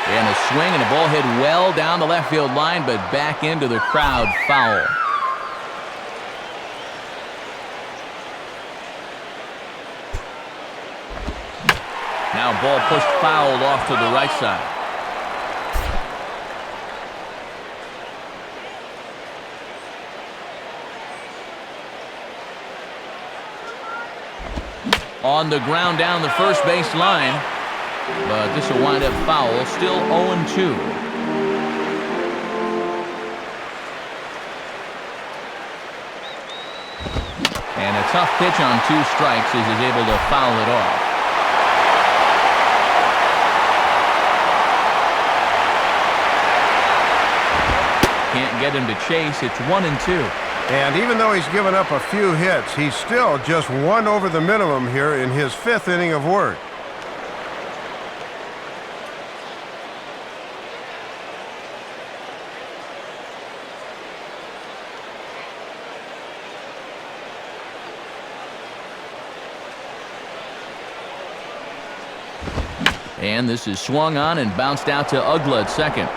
And a swing and a ball hit well down the left field line, but back into the crowd, foul. Now ball pushed foul off to the right side. On the ground down the first base line, but this will wind up foul. Still 0-2. And a tough pitch on 2 strikes as he's able to foul it off. Can't get him to chase. It's 1-2. And even though he's given up a few hits, he's still just 1 over the minimum here in his 5th inning of work. And this is swung on and bounced out to Ugla at second.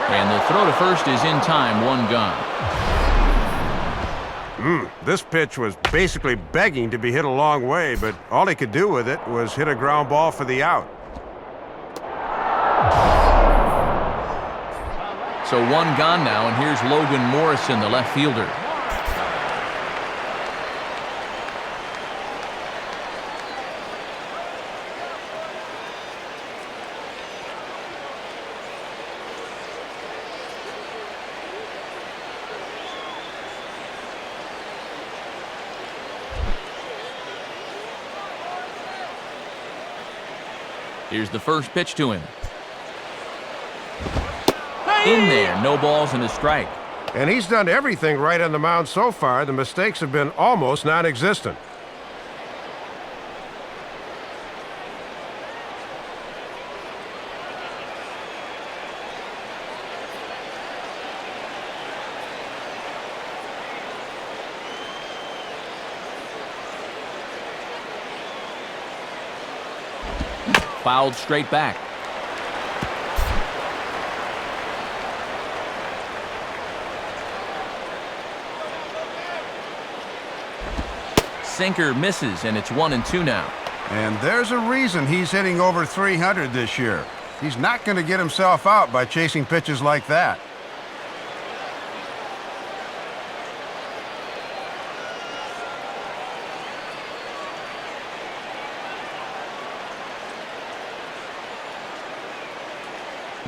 And the throw to first is in time, one gone. This pitch was basically begging to be hit a long way, but all he could do with it was hit a ground ball for the out. So one gone now, and here's Logan Morrison, the left fielder. Here's the first pitch to him. In there, no balls and a strike. And he's done everything right on the mound so far. The mistakes have been almost non-existent. Fouled straight back. Sinker misses, and it's 1-2 now. And there's a reason he's hitting over 300 this year. He's not going to get himself out by chasing pitches like that.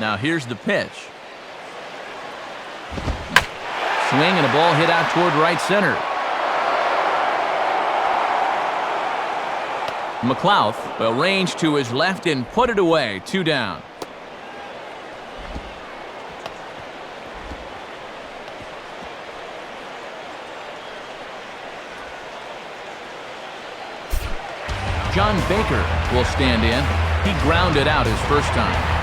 Now here's the pitch. Swing and a ball hit out toward right center. McLouth will range to his left and put it away. 2 down. John Baker will stand in. He grounded out his first time.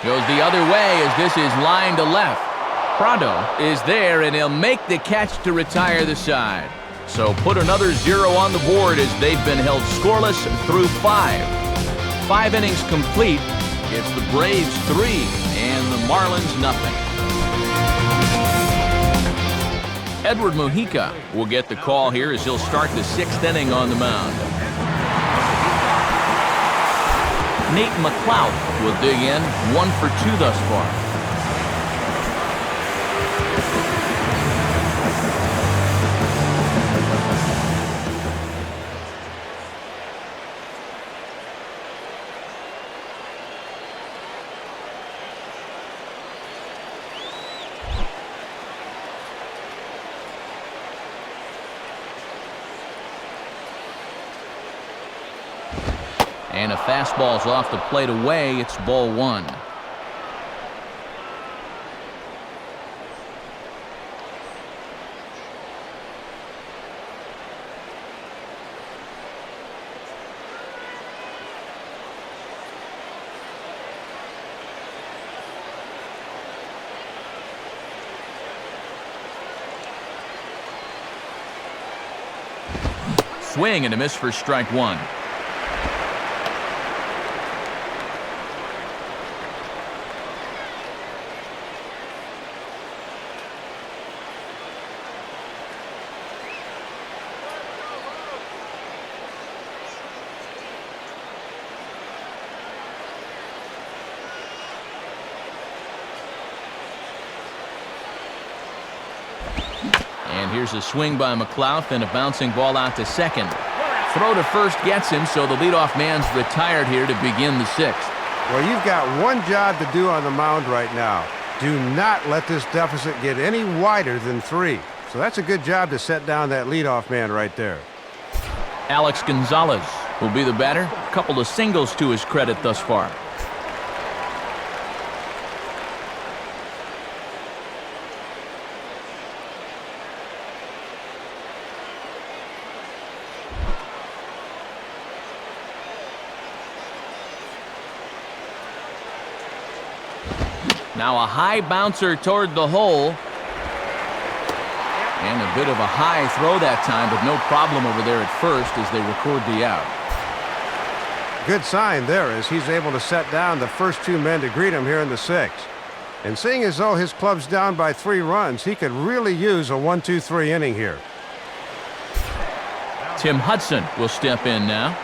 Goes the other way as this is lined to left. Prado is there, and he'll make the catch to retire the side. So put another 0 on the board as they've been held scoreless through 5. 5 innings complete. It's the Braves 3 and the Marlins nothing. Edward Mujica will get the call here as he'll start the 6th inning on the mound. Nate McLouth will dig in, 1 for 2 thus far. And a fastball's off the plate away. It's ball 1. Swing and a miss for strike 1. And here's a swing by McLouth and a bouncing ball out to second. Throw to first gets him, so the leadoff man's retired here to begin the 6th. Well, you've got one job to do on the mound right now. Do not let this deficit get any wider than 3. So that's a good job to set down that leadoff man right there. Alex Gonzalez will be the batter. A couple of singles to his credit thus far. Now a high bouncer toward the hole. And a bit of a high throw that time, but no problem over there at first as they record the out. Good sign there as he's able to set down the first two men to greet him here in the sixth. And seeing as though his club's down by 3 runs, he could really use a 1-2-3 inning here. Tim Hudson will step in now.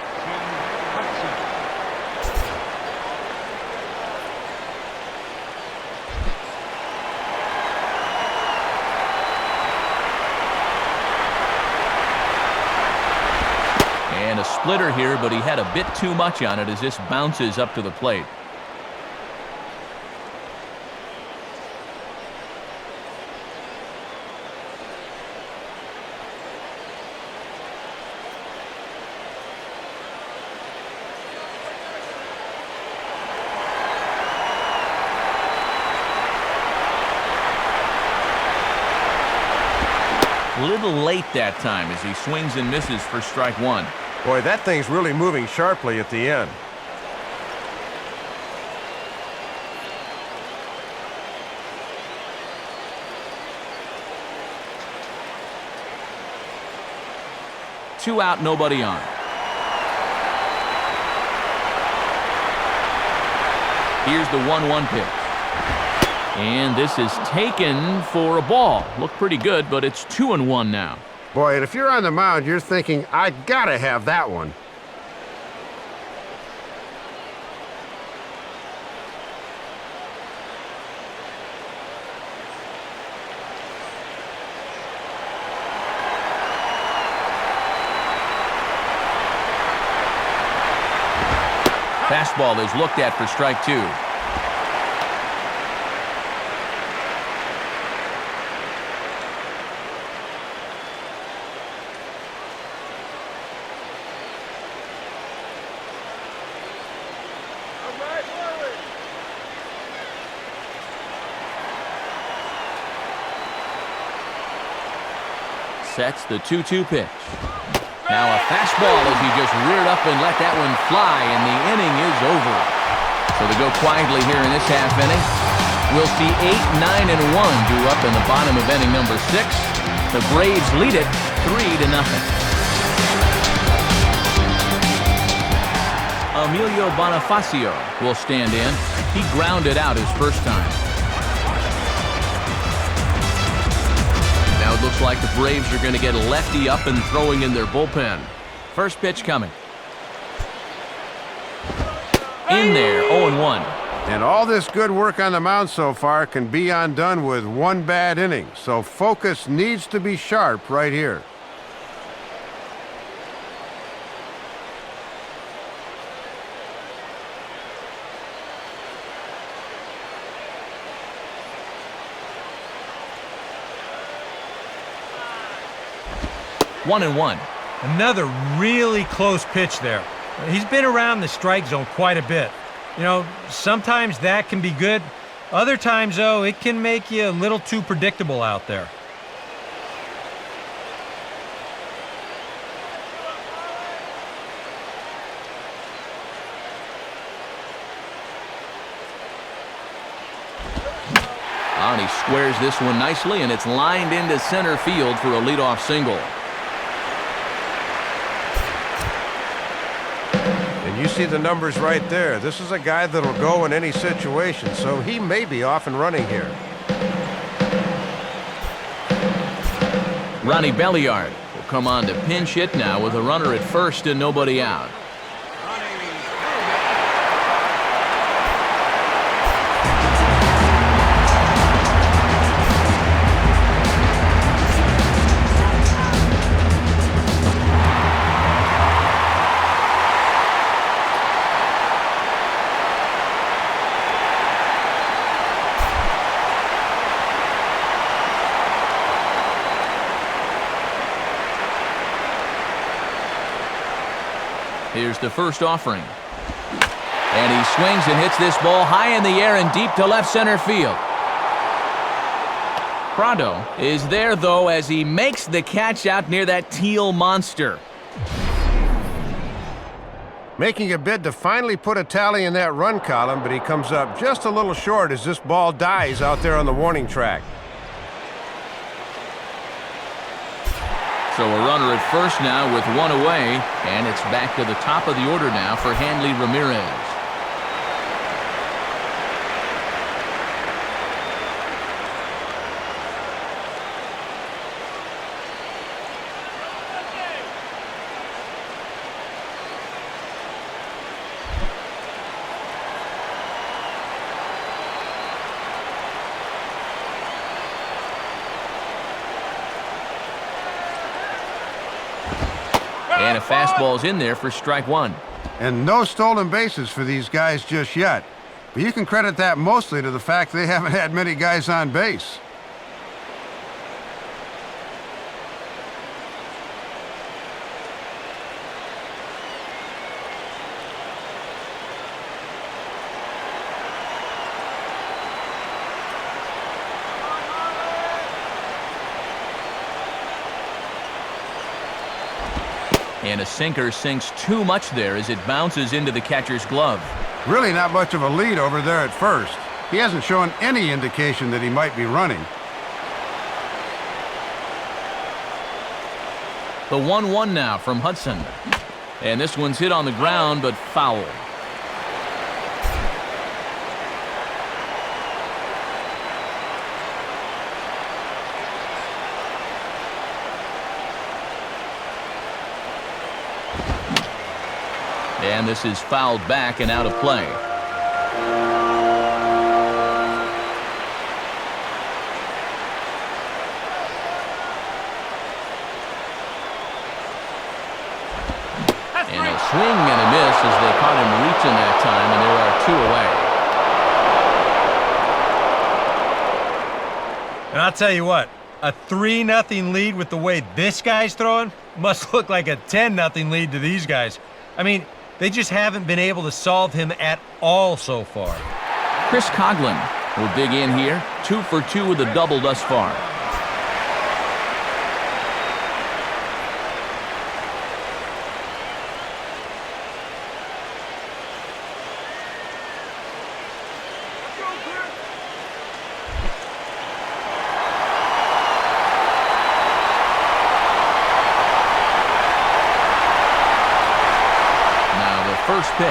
And a splitter here, but he had a bit too much on it as this bounces up to the plate. A little late that time as he swings and misses for strike one. Boy, that thing's really moving sharply at the end. Two out, nobody on. Here's the 1-1 pitch. And this is taken for a ball. Looked pretty good, but it's 2-1 now. Boy, and if you're on the mound, you're thinking, I gotta have that one. Fastball is looked at for strike two. Sets the 2-2 pitch. Now a fastball as he just reared up and let that one fly, and the inning is over. So they go quietly here in this half inning. We'll see 8, 9, and 1 due up in the bottom of inning number 6. The Braves lead it 3-0. Emilio Bonifacio will stand in. He grounded out his first time. Now it looks like the Braves are going to get a lefty up and throwing in their bullpen. First pitch coming. In there, 0-1. And all this good work on the mound so far can be undone with one bad inning. So focus needs to be sharp right here. One and one. Another really close pitch there. He's been around the strike zone quite a bit. You know, sometimes that can be good. Other times, though, it can make you a little too predictable out there. And he squares this one nicely, and it's lined into center field for a leadoff single. You see the numbers right there. This is a guy that'll go in any situation, so he may be off and running here. Ronnie Belliard will come on to pinch hit now with a runner at first and nobody out. Here's the first offering. And he swings and hits this ball high in the air and deep to left center field. Prado is there, though, as he makes the catch out near that teal monster. making a bid to finally put a tally in that run column, but he comes up just a little short as this ball dies out there on the warning track. So a runner at first now with one away, and it's back to the top of the order now for Hanley Ramirez. And a fastball's in there for strike one. And no stolen bases for these guys just yet. But you can credit that mostly to the fact they haven't had many guys on base. And a sinker sinks too much there as it bounces into the catcher's glove. Really not much of a lead over there at first. He hasn't shown any indication that he might be running. The 1-1 now from Hudson. And this one's hit on the ground, but foul. And this is fouled back and out of play. And a swing and a miss as they caught him reaching that time, and there are 2 away. And I'll tell you what, a 3-0 lead with the way this guy's throwing must look like a 10-0 lead to these guys. I mean, they just haven't been able to solve him at all so far. Chris Coughlin will dig in here. 2 for 2 with a double thus far. First pitch.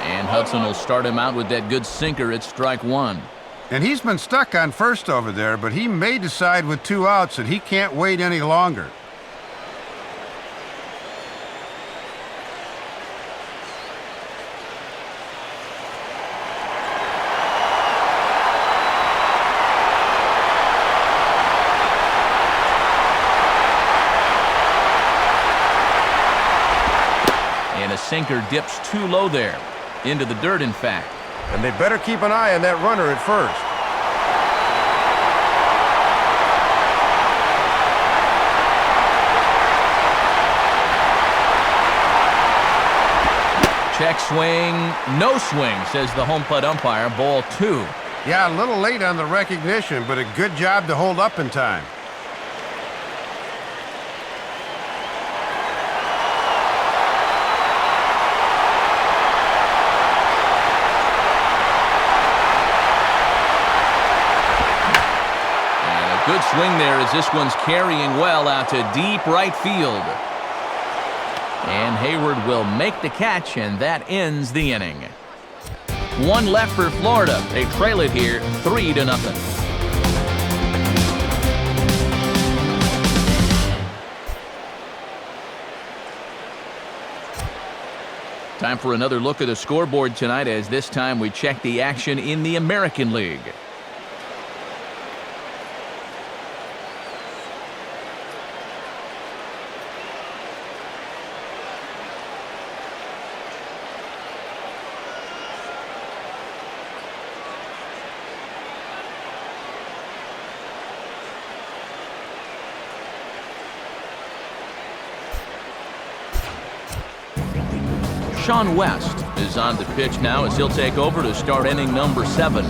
And Hudson will start him out with that good sinker at strike one. And he's been stuck on first over there, but he may decide with 2 outs that he can't wait any longer. Sinker dips too low there. Into the dirt, in fact. And they better keep an eye on that runner at first. Check swing, no swing, says the home plate umpire. Ball 2. Yeah, a little late on the recognition, but a good job to hold up in time. Good swing there as this one's carrying well out to deep right field. And Hayward will make the catch, and that ends the inning. 1 left for Florida. They trail it here 3-0. Time for another look at the scoreboard tonight, as this time we check the action in the American League. Sean West is on the pitch now as he'll take over to start inning number 7.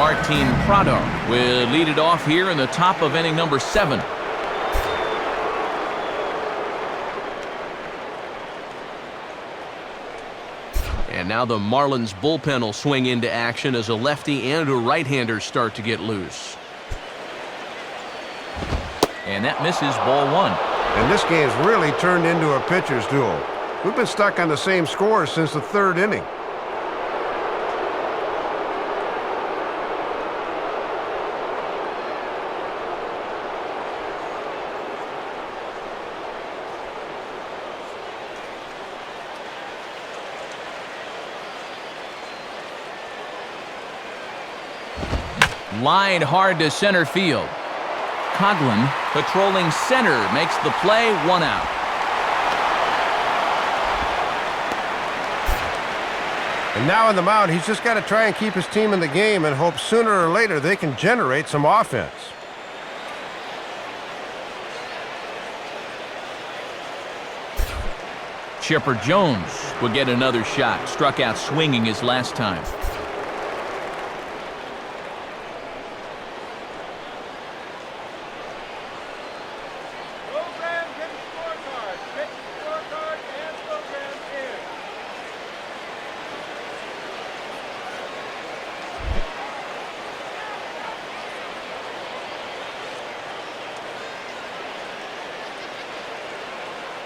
Martin Prado will lead it off here in the top of inning number 7. And now the Marlins bullpen will swing into action as a lefty and a right-hander start to get loose. And that misses, ball 1. And this game's really turned into a pitcher's duel. We've been stuck on the same score since the 3rd inning. Line hard to center field. Coughlin, patrolling center, makes the play, 1 out. And now on the mound, he's just got to try and keep his team in the game and hope sooner or later they can generate some offense. Chipper Jones will get another shot. Struck out swinging his last time.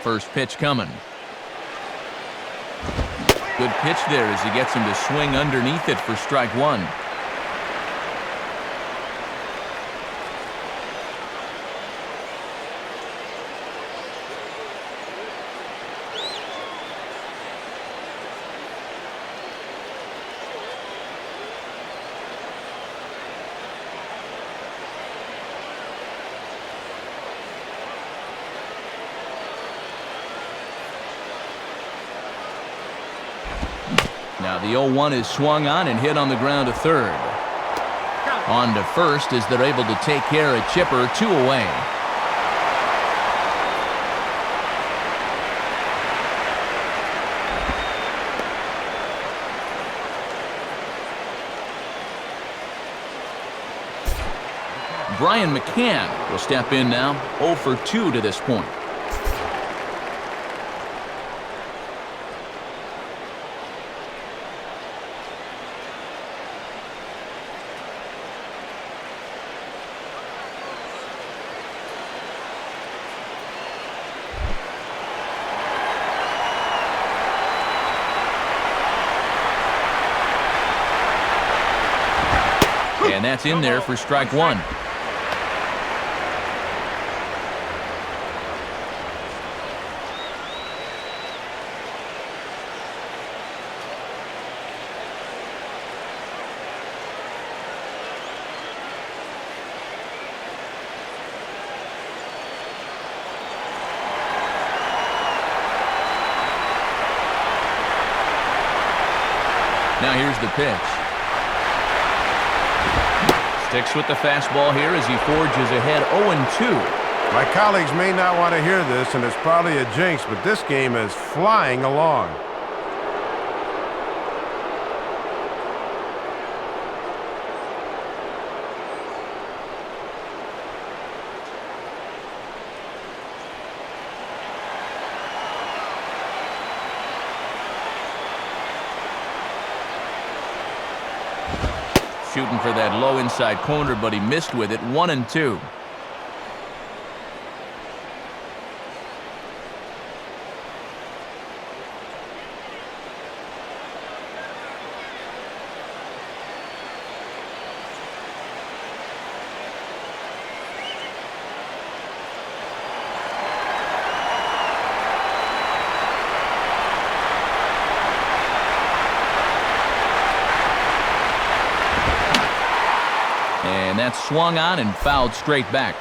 First pitch coming. Good pitch there as he gets him to swing underneath it for strike 1. Now the 0-1 is swung on and hit on the ground to third. On to first as they're able to take care of Chipper, 2 away. Brian McCann will step in now, 0 for 2 to this point. And that's in there for strike 1. Now here's the pitch. Sticks with the fastball here as he forges ahead 0-2. My colleagues may not want to hear this, and it's probably a jinx, but this game is flying along. Shooting for that low inside corner, but he missed with it. 1-2. And that's swung on and fouled straight back.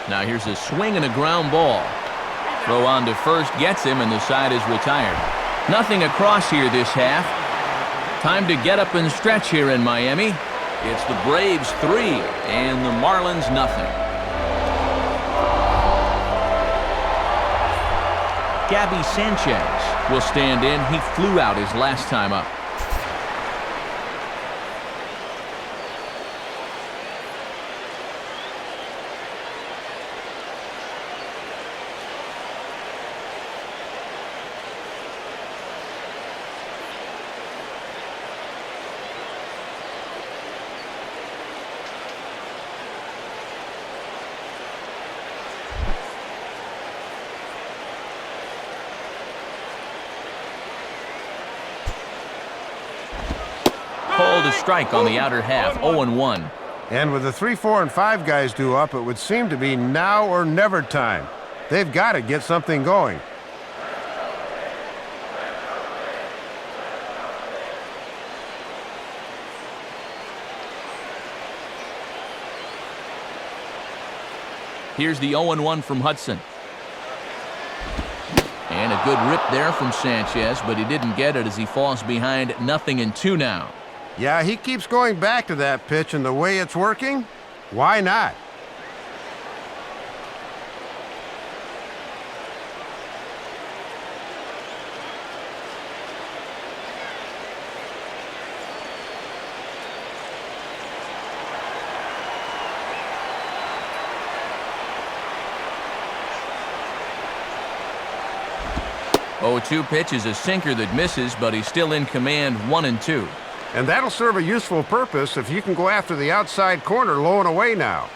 Now here's a swing and a ground ball. Throw on to first gets him, and the side is retired. Nothing across here this half. Time to get up and stretch here in Miami. It's the Braves 3 and the Marlins nothing. Gabby Sanchez will stand in. He flew out his last time up. Called a strike on the outer half, 0-1. And with the 3, 4, and 5 guys due up, it would seem to be now or never time. They've got to get something going. Here's the 0-1 from Hudson. And a good rip there from Sanchez, but he didn't get it as he falls behind 0-2 now. Yeah, he keeps going back to that pitch, and the way it's working, why not? Oh, 2 pitch is a sinker that misses, but he's still in command, 1-2. And that'll serve a useful purpose if you can go after the outside corner low and away now.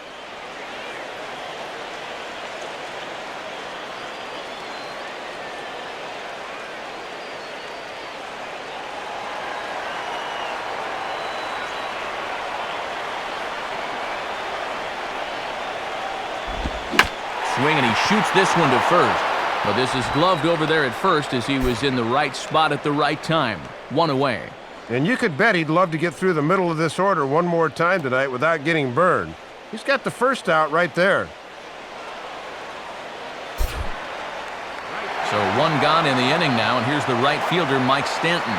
Swing, and he shoots this one to first. But this is gloved over there at first as he was in the right spot at the right time. 1 away. And you could bet he'd love to get through the middle of this order one more time tonight without getting burned. He's got the first out right there. So 1 gone in the inning now, and here's the right fielder, Mike Stanton.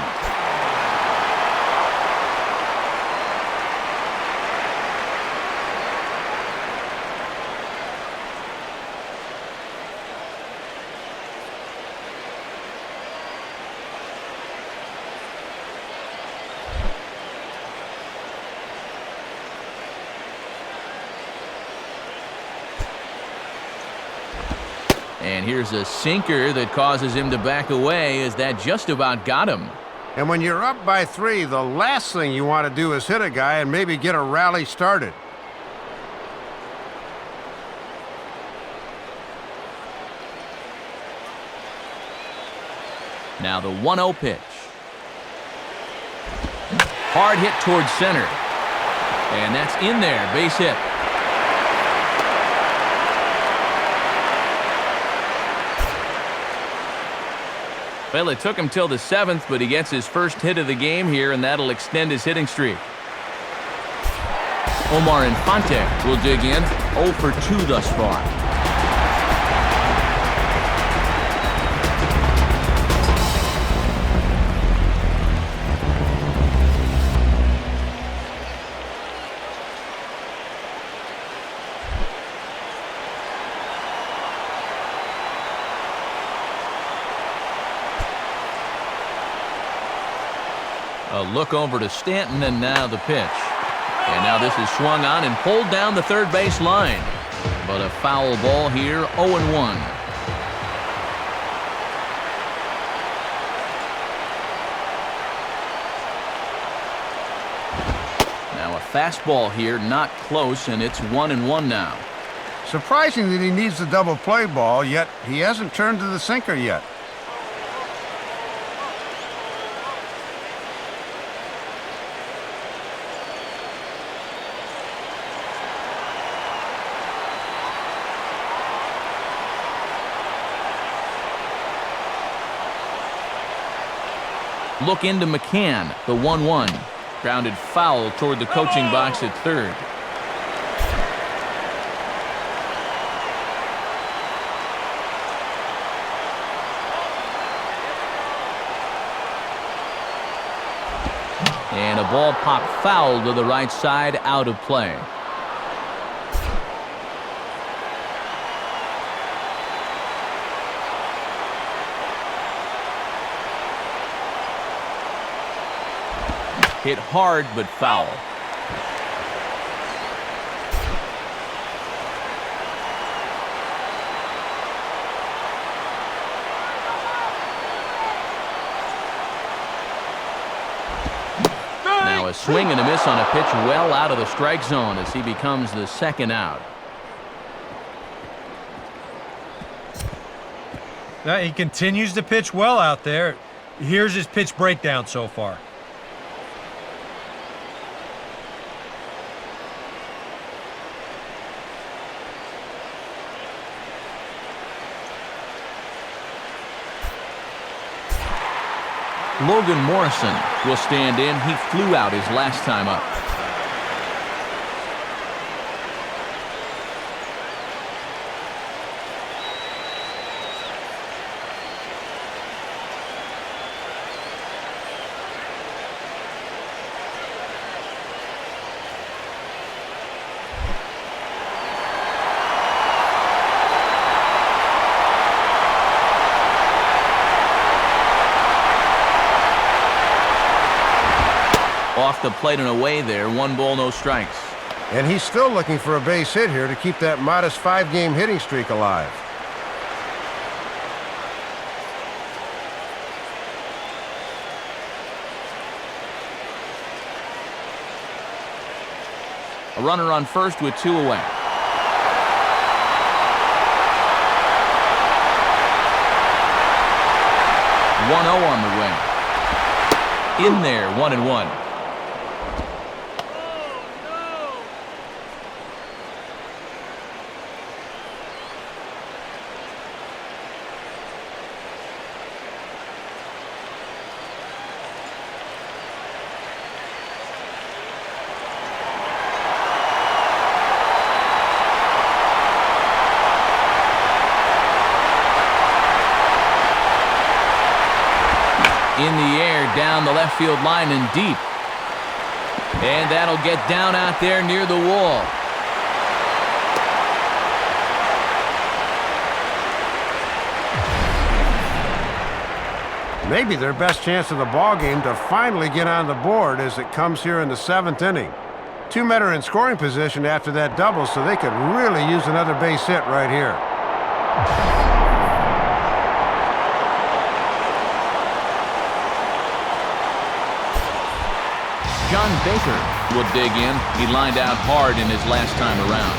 And here's a sinker that causes him to back away as that just about got him. And when you're up by 3, the last thing you want to do is hit a guy and maybe get a rally started. Now the 1-0 pitch. Hard hit towards center. And that's in there, base hit. Well, it took him till the 7th, but he gets his first hit of the game here, and that'll extend his hitting streak. Omar Infante will dig in, 0 for 2 thus far. A look over to Stanton, and now the pitch. And now this is swung on and pulled down the third base line. But a foul ball here, 0-1. Now a fastball here, not close, and it's 1-1 now. Surprising that he needs the double play ball, yet he hasn't turned to the sinker yet. Look into McCann, the 1-1. Grounded foul toward the coaching box at third. And a ball popped foul to the right side, out of play. Hit hard but foul. Now a swing and a miss on a pitch well out of the strike zone as he becomes the second out. Now he continues to pitch well out there. Here's his pitch breakdown so far. Logan Morrison will stand in. He flew out his last time up. Off the plate and away there. 1 ball, no strikes. And he's still looking for a base hit here to keep that modest 5-game hitting streak alive. A runner on first with 2 away. One 0 on the way. In there, 1-1. In the air, down the left field line and deep. And that'll get down out there near the wall. Maybe their best chance of the ball game to finally get on the board as it comes here in the 7th inning. 2 men are in scoring position after that double, so they could really use another base hit right here. John Baker will dig in. He lined out hard in his last time around.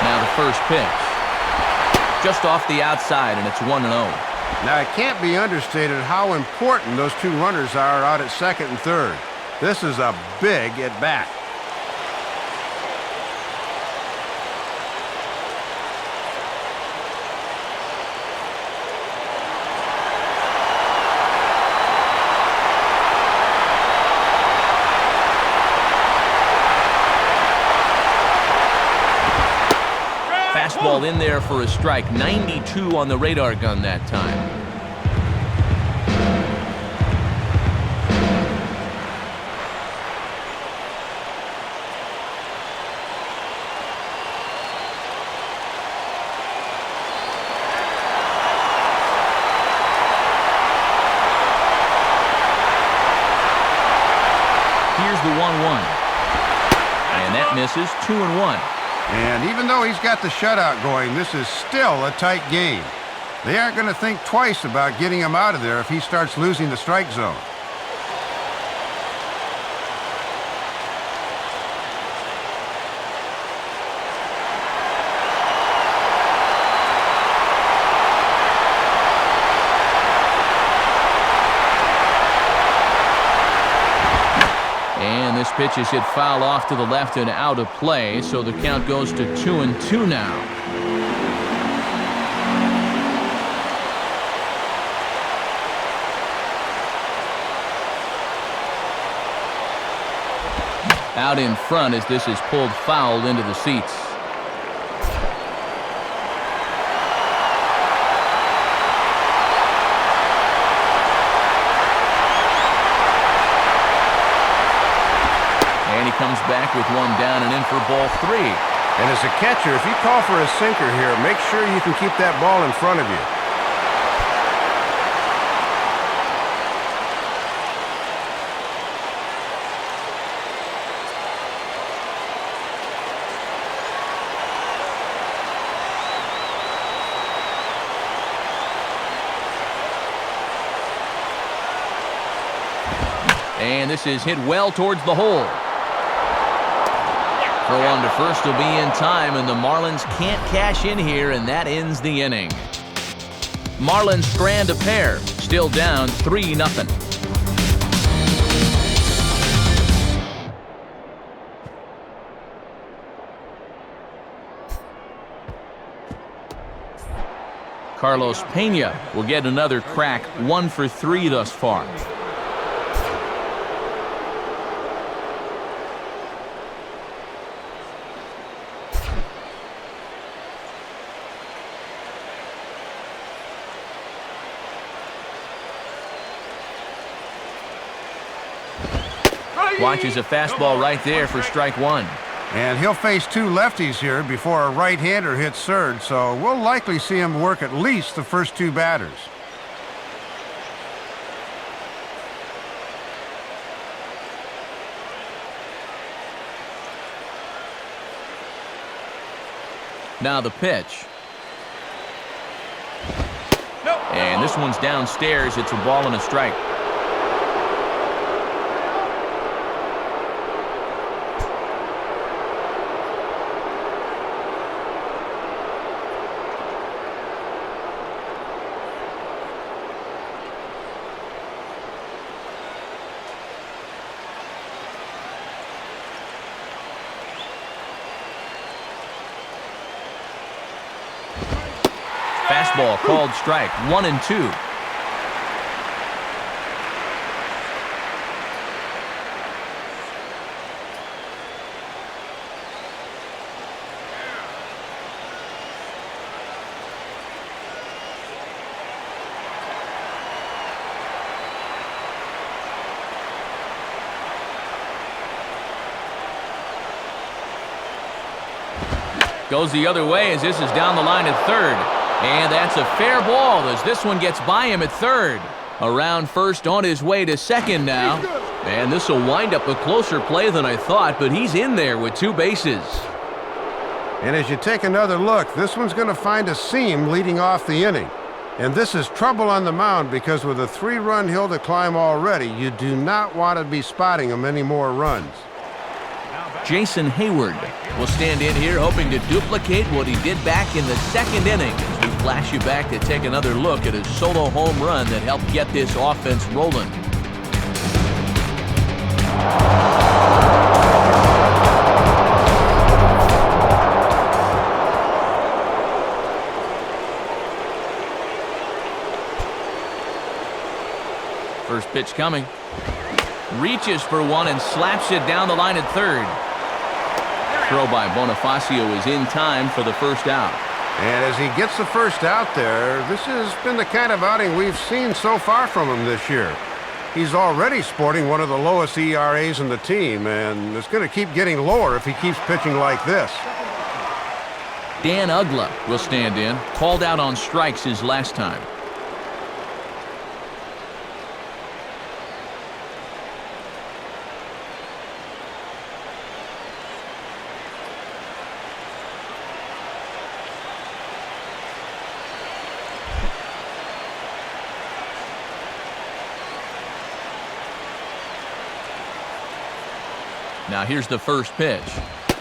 Now the first pitch. Just off the outside, and it's 1-0. Now, it can't be understated how important those 2 runners are out at second and third. This is a big at-bat. Fastball in there for a strike. 92 on the radar gun that time. Here's the 1-1. And that misses. 2-1. And even though he's got the shutout going, this is still a tight game. They aren't going to think twice about getting him out of there if he starts losing the strike zone. And this pitch is hit foul off to the left and out of play, so the count goes to 2-2 now. Out in front as this is pulled foul into the seats. And he comes back with one down and in for ball 3. And as a catcher, if you call for a sinker here, make sure you can keep that ball in front of you. And this is hit well towards the hole. Throw on to first will be in time, and the Marlins can't cash in here, and that ends the inning. Marlins strand a pair, still down 3-0. Carlos Pena will get another crack, 1 for 3 thus far. Watches a fastball right there for strike 1. And he'll face 2 lefties here before a right-hander hits third, so we'll likely see him work at least the first 2 batters. Now the pitch. And this one's downstairs. It's a ball and a strike. Fastball called strike, 1-2. Goes the other way as this is down the line at third. And that's a fair ball as this one gets by him at third. Around first, on his way to second now. And this will wind up a closer play than I thought, but he's in there with 2 bases. And as you take another look, this one's going to find a seam leading off the inning. And this is trouble on the mound because with a 3-run hill to climb already, you do not want to be spotting him any more runs. Jason Hayward will stand in here hoping to duplicate what he did back in the second inning. As we flash you back to take another look at his solo home run that helped get this offense rolling. First pitch coming. Reaches for one and slaps it down the line at third. Throw by Bonifacio is in time for the first out. And as he gets the first out there, this has been the kind of outing we've seen so far from him this year. He's already sporting one of the lowest ERAs in the team, and it's going to keep getting lower if he keeps pitching like this. Dan Ugla will stand in. Called out on strikes his last time. Now here's the first pitch.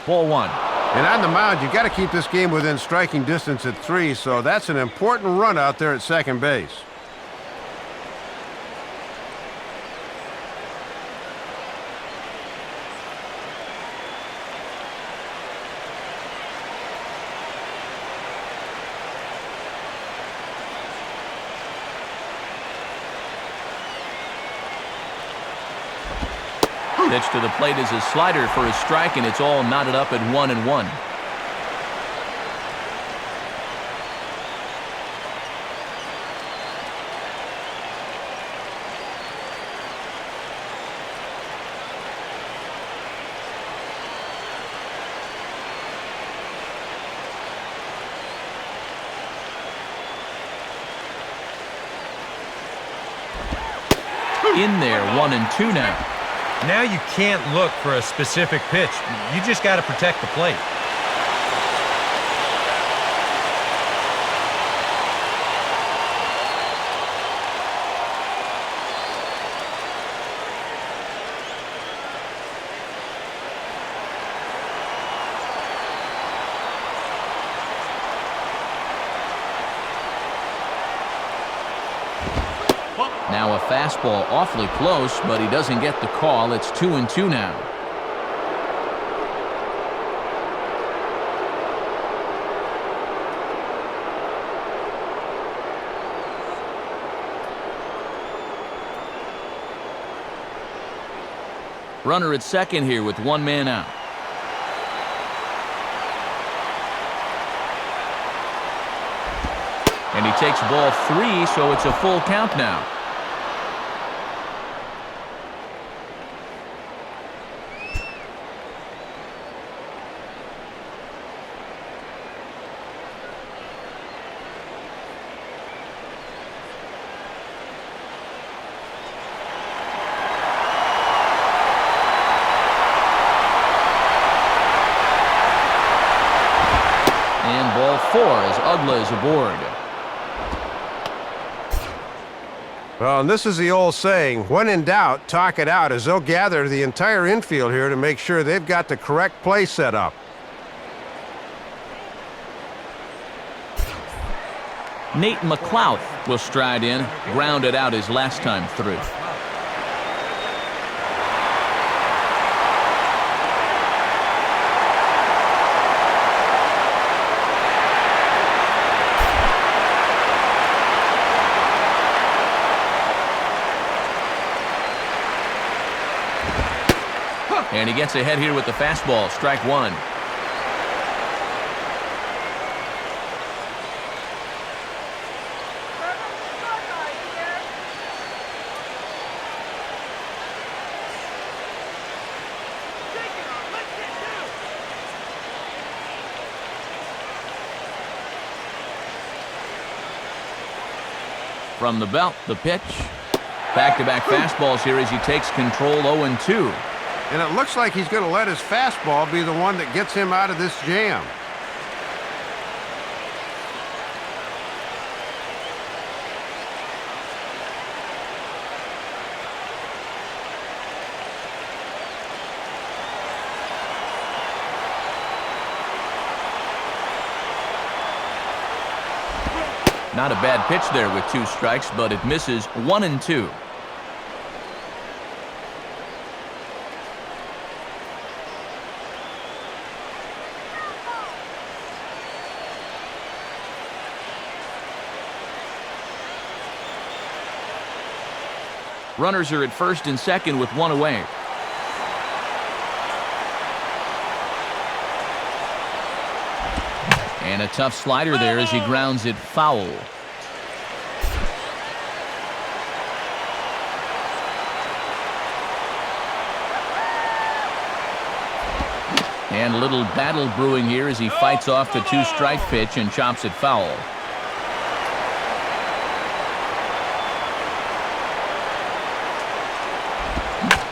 Ball 1. And on the mound, you got to keep this game within striking distance at 3, so that's an important run out there at second base. Pitch to the plate is a slider for a strike, and it's all knotted up at 1-1. in there, 1-2 now. Now you can't look for a specific pitch. You just got to protect the plate. Now a fastball awfully close, but he doesn't get the call. It's 2-2 now. Runner at second here with one man out. And he takes ball 3, so it's a full count now. And ball 4 as Ugla is aboard. Well, and this is the old saying, when in doubt, talk it out, as they'll gather the entire infield here to make sure they've got the correct play set up. Nate McLeod will stride in, grounded out his last time through. And he gets ahead here with the fastball, strike 1. From the belt, the pitch. Back-to-back fastballs here as he takes control 0-2. And it looks like he's going to let his fastball be the one that gets him out of this jam. Not a bad pitch there with 2 strikes, but it misses 1-2. Runners are at first and second with 1 away. And a tough slider there as he grounds it foul. And a little battle brewing here as he fights off the 2-strike pitch and chops it foul.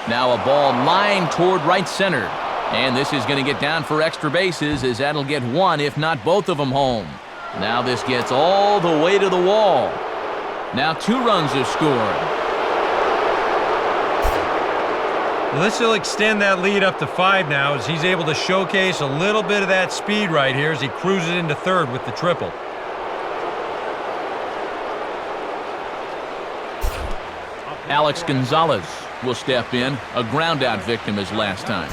Now a ball lined toward right center. And this is going to get down for extra bases as that'll get 1, if not both of them, home. Now this gets all the way to the wall. Now 2 runs have scored. This will extend that lead up to 5 now as he's able to showcase a little bit of that speed right here as he cruises into third with the triple. Alex Gonzalez will step in, a ground-out victim his last time.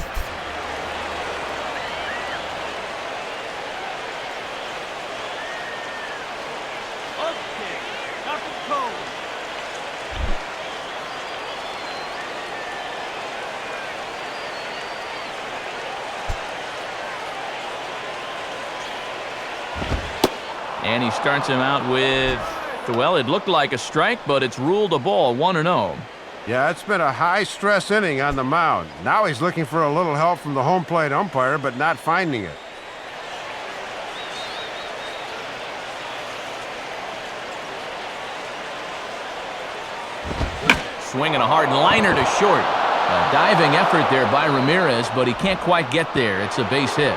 And he starts him out with, well, it looked like a strike, but it's ruled a ball, 1-0. Yeah, it's been a high-stress inning on the mound. Now he's looking for a little help from the home plate umpire, but not finding it. swinging a hard liner to short. A diving effort there by Ramirez, but he can't quite get there. It's a base hit.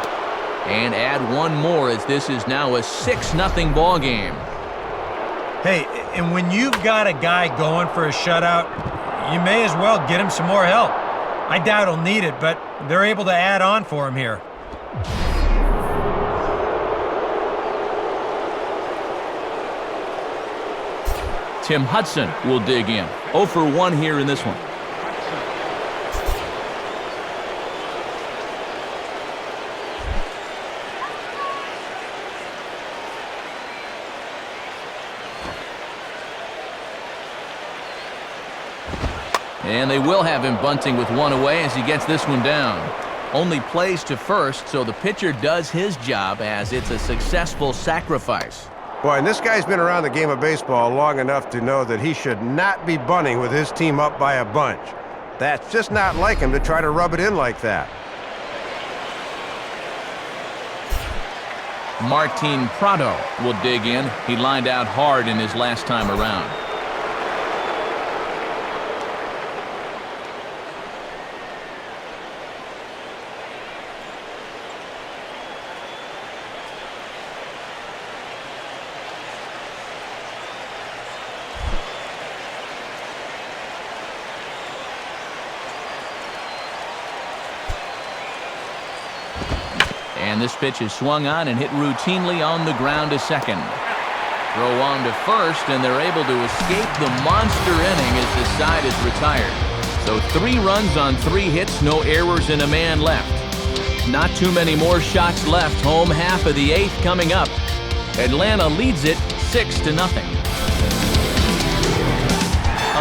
And add one more as this is now a 6-0 ball game. Hey, and when you've got a guy going for a shutout, you may as well get him some more help. I doubt he'll need it, but they're able to add on for him here. Tim Hudson will dig in. 0 for 1 here in this one. And they will have him bunting with one away as he gets this one down. Only plays to first, so the pitcher does his job as it's a successful sacrifice. Boy, and this guy's been around the game of baseball long enough to know that he should not be bunting with his team up by a bunch. That's just not like him to try to rub it in like that. Martin Prado will dig in. He lined out hard in his last time around. And this pitch is swung on and hit routinely on the ground to second. Throw on to first, and they're able to escape the monster inning as the side is retired. So 3 runs on 3 hits, no errors, and a man left. Not too many more shots left. Home half of the 8th coming up. Atlanta leads it 6-0.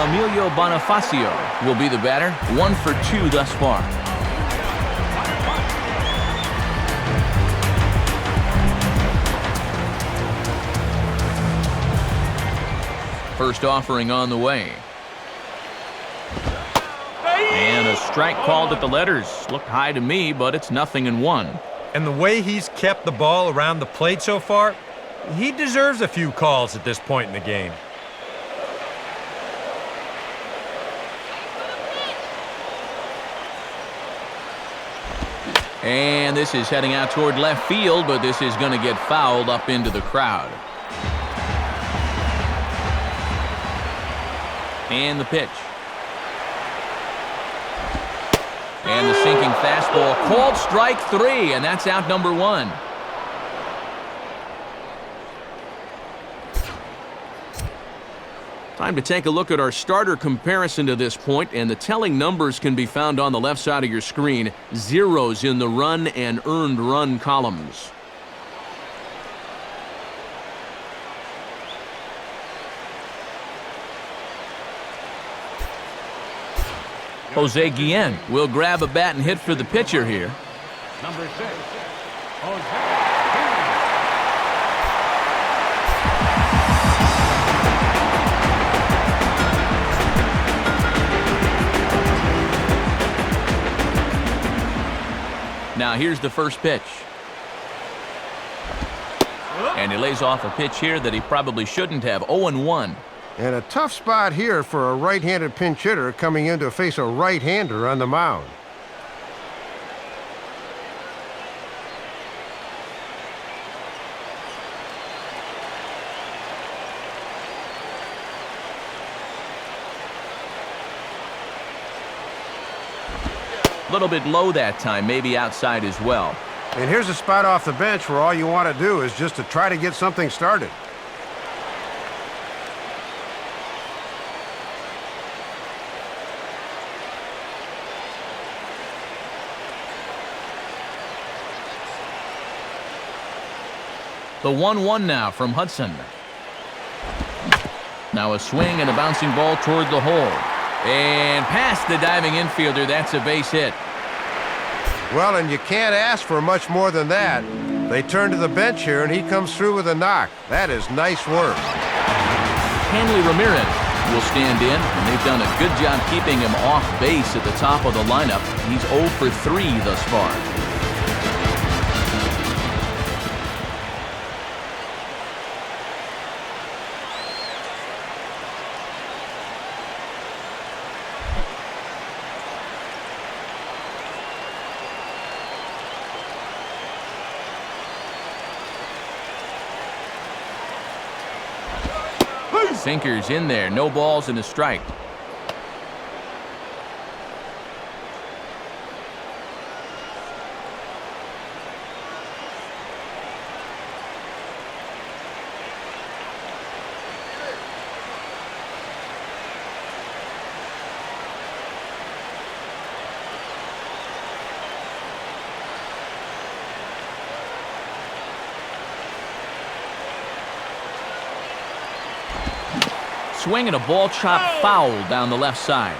Emilio Bonifacio will be the batter. 1 for 2 thus far. First offering on the way. And a strike called at the letters. Looked high to me, but it's 0-1. And the way he's kept the ball around the plate so far, he deserves a few calls at this point in the game. And this is heading out toward left field, but this is going to get fouled up into the crowd. And the pitch. And the sinking fastball. Called strike 3, and that's out number 1. Time to take a look at our starter comparison to this point, and the telling numbers can be found on the left side of your screen. Zeros in the run and earned run columns. Jose Guillen will grab a bat and hit for the pitcher here. Number 6, Jose. Now here's the first pitch. And he lays off a pitch here that he probably shouldn't have. 0-1. And a tough spot here for a right-handed pinch hitter coming in to face a right-hander on the mound. A little bit low that time, maybe outside as well. And here's a spot off the bench where all you want to do is just to try to get something started. The 1-1 now from Hudson. Now a swing and a bouncing ball toward the hole. And past the diving infielder, that's a base hit. Well, and you can't ask for much more than that. They turn to the bench here, and he comes through with a knock. That is nice work. Hanley Ramirez will stand in, and they've done a good job keeping him off base at the top of the lineup. He's 0 for 3 thus far. Sinker's in there. No balls and a strike. Swing and a ball chopped foul down the left side.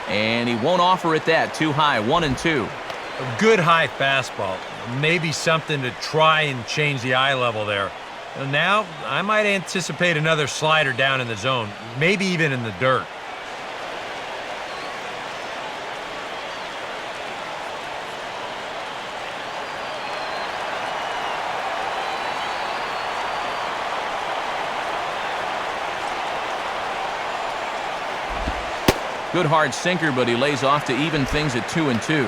And he won't offer it that. Too high. 1-2. A good high fastball. Maybe something to try and change the eye level there. And now, I might anticipate another slider down in the zone. Maybe even in the dirt. Good hard sinker, but he lays off to even things at 2-2.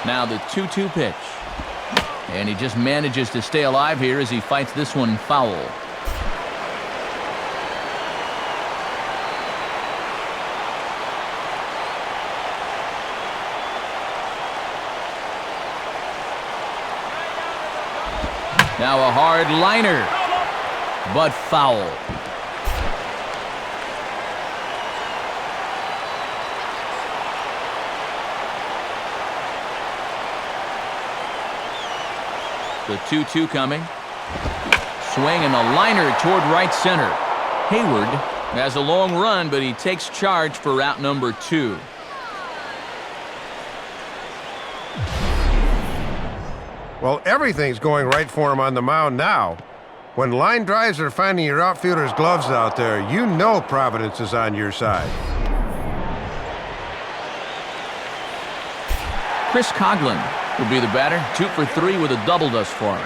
Now the 2-2 pitch. And he just manages to stay alive here as he fights this one foul. Now a hard liner, but foul. The 2-2 coming. Swing and a liner toward right center. Hayward has a long run, but he takes charge for route number 2. Well, everything's going right for him on the mound now. When line drives are finding your outfielder's gloves out there, you know Providence is on your side. Chris Coughlin will be the batter. 2 for 3 with a double thus far.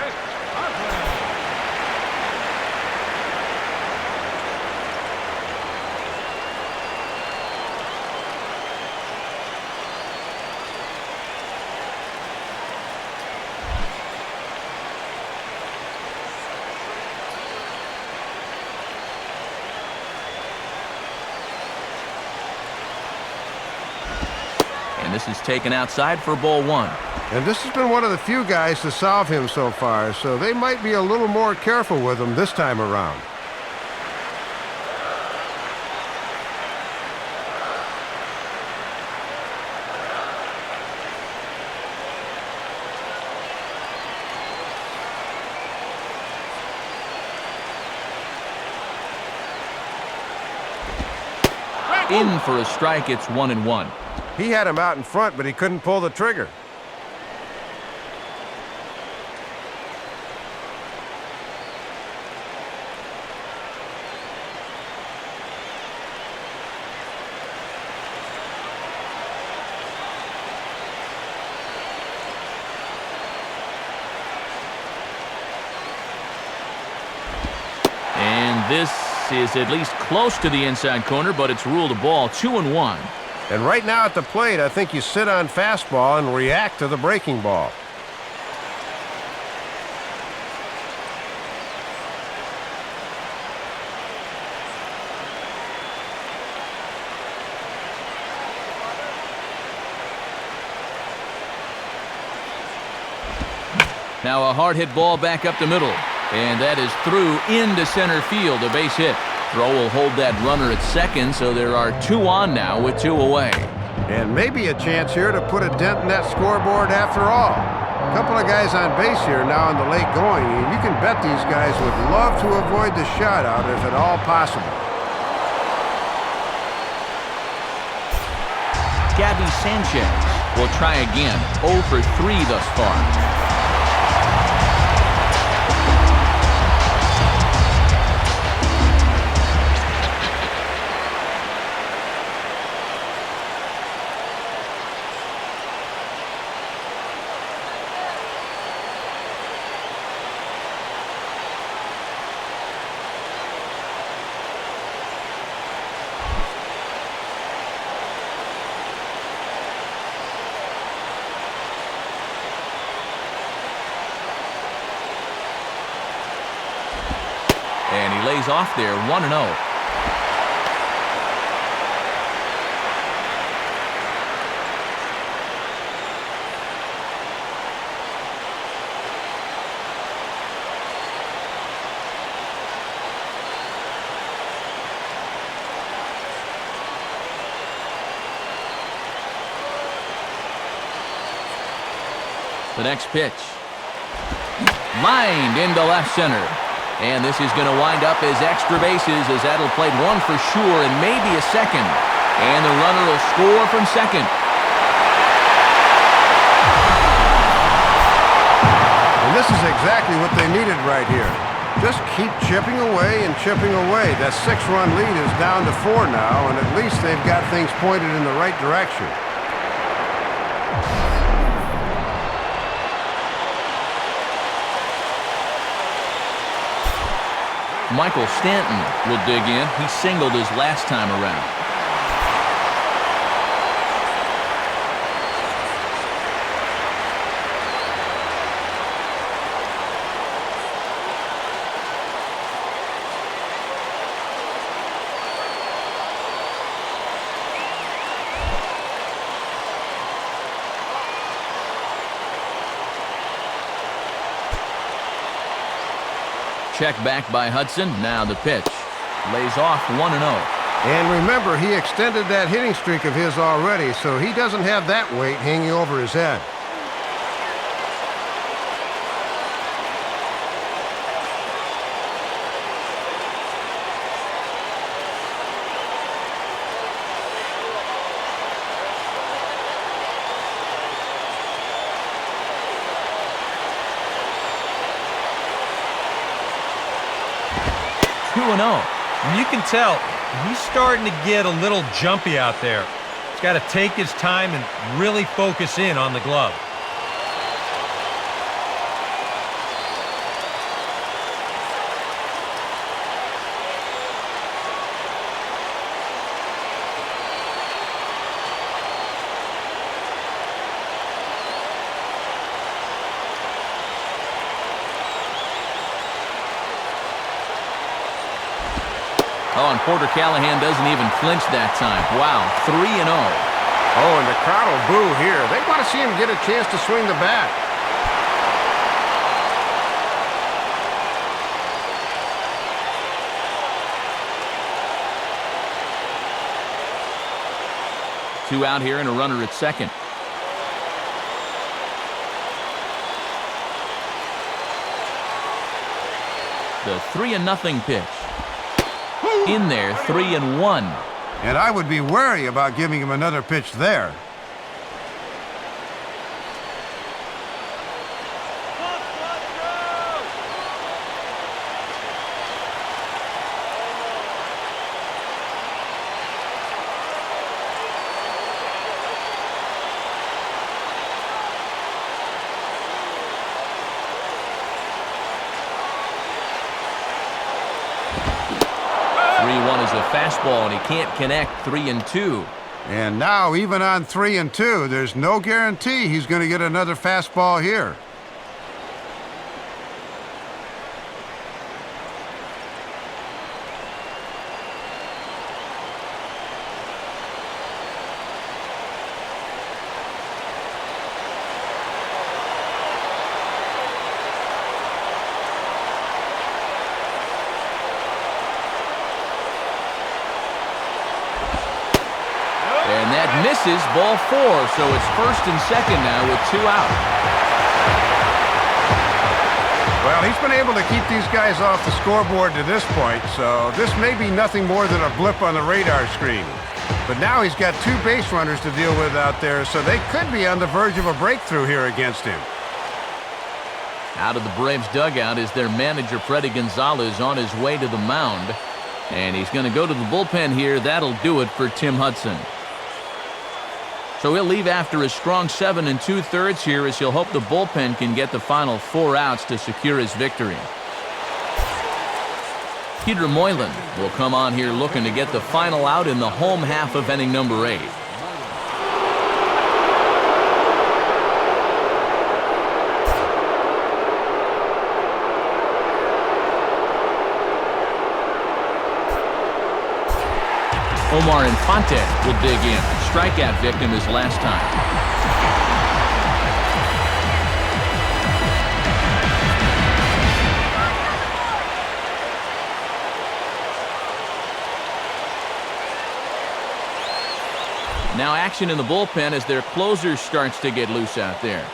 And this is taken outside for ball 1. And this has been one of the few guys to solve him so far, so they might be a little more careful with him this time around. In for a strike. It's 1-1. He had him out in front, but he couldn't pull the trigger. And this is at least close to the inside corner, but it's ruled a ball. 2-1. And right now at the plate, I think you sit on fastball and react to the breaking ball. Now a hard hit ball back up the middle. And that is through into center field, a base hit. Throw will hold that runner at second, so there are 2 on now with 2 away. And maybe a chance here to put a dent in that scoreboard after all. A couple of guys on base here now in the late going, and you can bet these guys would love to avoid the shutout if at all possible. Gabby Sanchez will try again. 0 for 3 thus far. lays off there, 1-0. The next pitch. Lined into left center. And this is going to wind up as extra bases, as that'll play one for sure and maybe a second. And the runner will score from second. And this is exactly what they needed right here. Just keep chipping away and chipping away. That 6-run lead is down to 4 now, and at least they've got things pointed in the right direction. Michael Stanton will dig in. He singled his last time around. Check back by Hudson. Now the pitch. Lays off 1-0. And remember, he extended that hitting streak of his already, so he doesn't have that weight hanging over his head. And you can tell he's starting to get a little jumpy out there. He's got to take his time and really focus in on the glove. Oh, and Porter Callahan doesn't even flinch that time. Wow, 3-0. Oh, and the crowd will boo here. They want to see him get a chance to swing the bat. Two out here and a runner at second. The 3-0 pitch. In there, 3-1. And I would be wary about giving him another pitch there. Is a fastball, and he can't connect. 3-2. And now, even on 3-2, there's no guarantee he's going to get another fastball here. Misses, ball 4, so it's first and second now with 2 out. Well, he's been able to keep these guys off the scoreboard to this point, so this may be nothing more than a blip on the radar screen. But now he's got 2 base runners to deal with out there, so they could be on the verge of a breakthrough here against him. Out of the Braves dugout is their manager, Freddie Gonzalez, on his way to the mound. And he's going to go to the bullpen here. That'll do it for Tim Hudson. So he'll leave after a strong 7 2/3 here, as he'll hope the bullpen can get the final 4 outs to secure his victory. Peter Moylan will come on here looking to get the final out in the home half of inning number 8. Omar Infante will dig in. Strikeout victim his last time. Now action in the bullpen as their closer starts to get loose out there.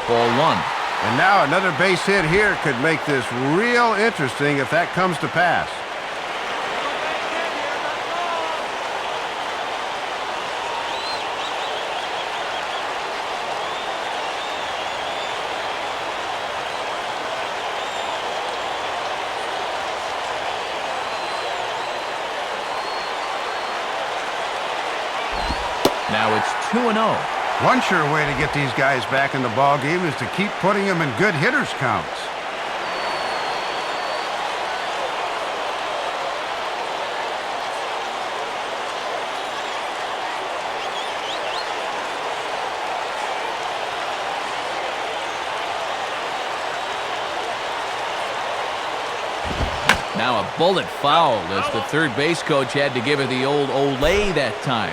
Ball one. And now another base hit here could make this real interesting if that comes to pass. Now it's 2-0. One sure way to get these guys back in the ball game is to keep putting them in good hitters counts. Now a bullet foul as the third base coach had to give it the old Olay that time.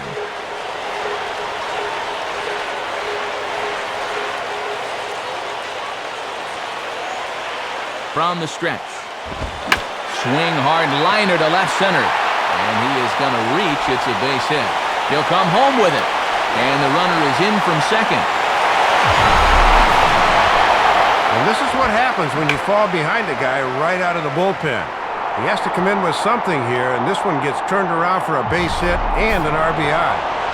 From the stretch. Swing hard liner to left center. And he is going to reach. It's a base hit. He'll come home with it. And the runner is in from second. And this is what happens when you fall behind a guy right out of the bullpen. He has to come in with something here, and this one gets turned around for a base hit and an RBI.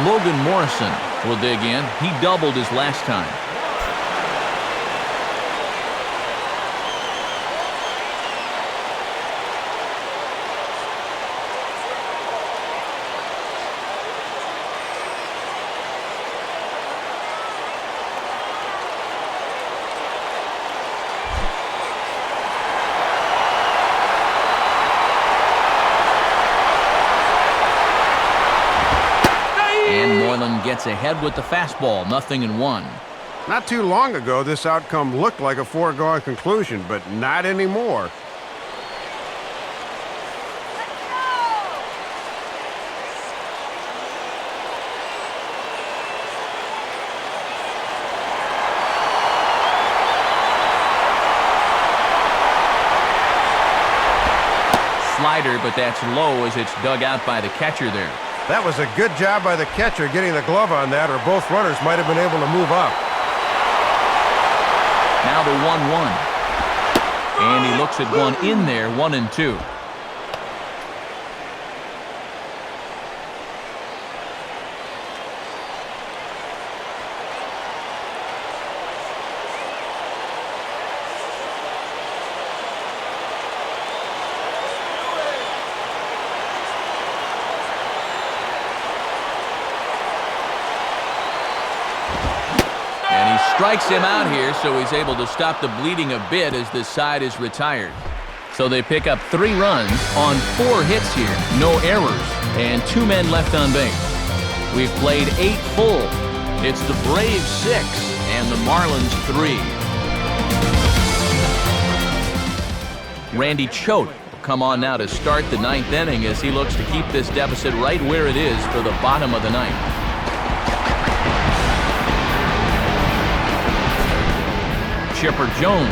Logan Morrison will dig in. He doubled his last time. Gets ahead with the fastball, 0-1. Not too long ago, this outcome looked like a foregone conclusion, but not anymore. Slider, but that's low as it's dug out by the catcher there. That was a good job by the catcher getting the glove on that, or both runners might have been able to move up. Now the 1-1. And he looks at one in there, 1-2. Strikes him out here, so he's able to stop the bleeding a bit as this side is retired. So they pick up 3 runs on 4 hits here, no errors, and 2 men left on base. We've played 8 full. It's the Braves 6 and the Marlins 3. Randy Choate will come on now to start the 9th inning as he looks to keep this deficit right where it is for the bottom of the 9th. Chipper Jones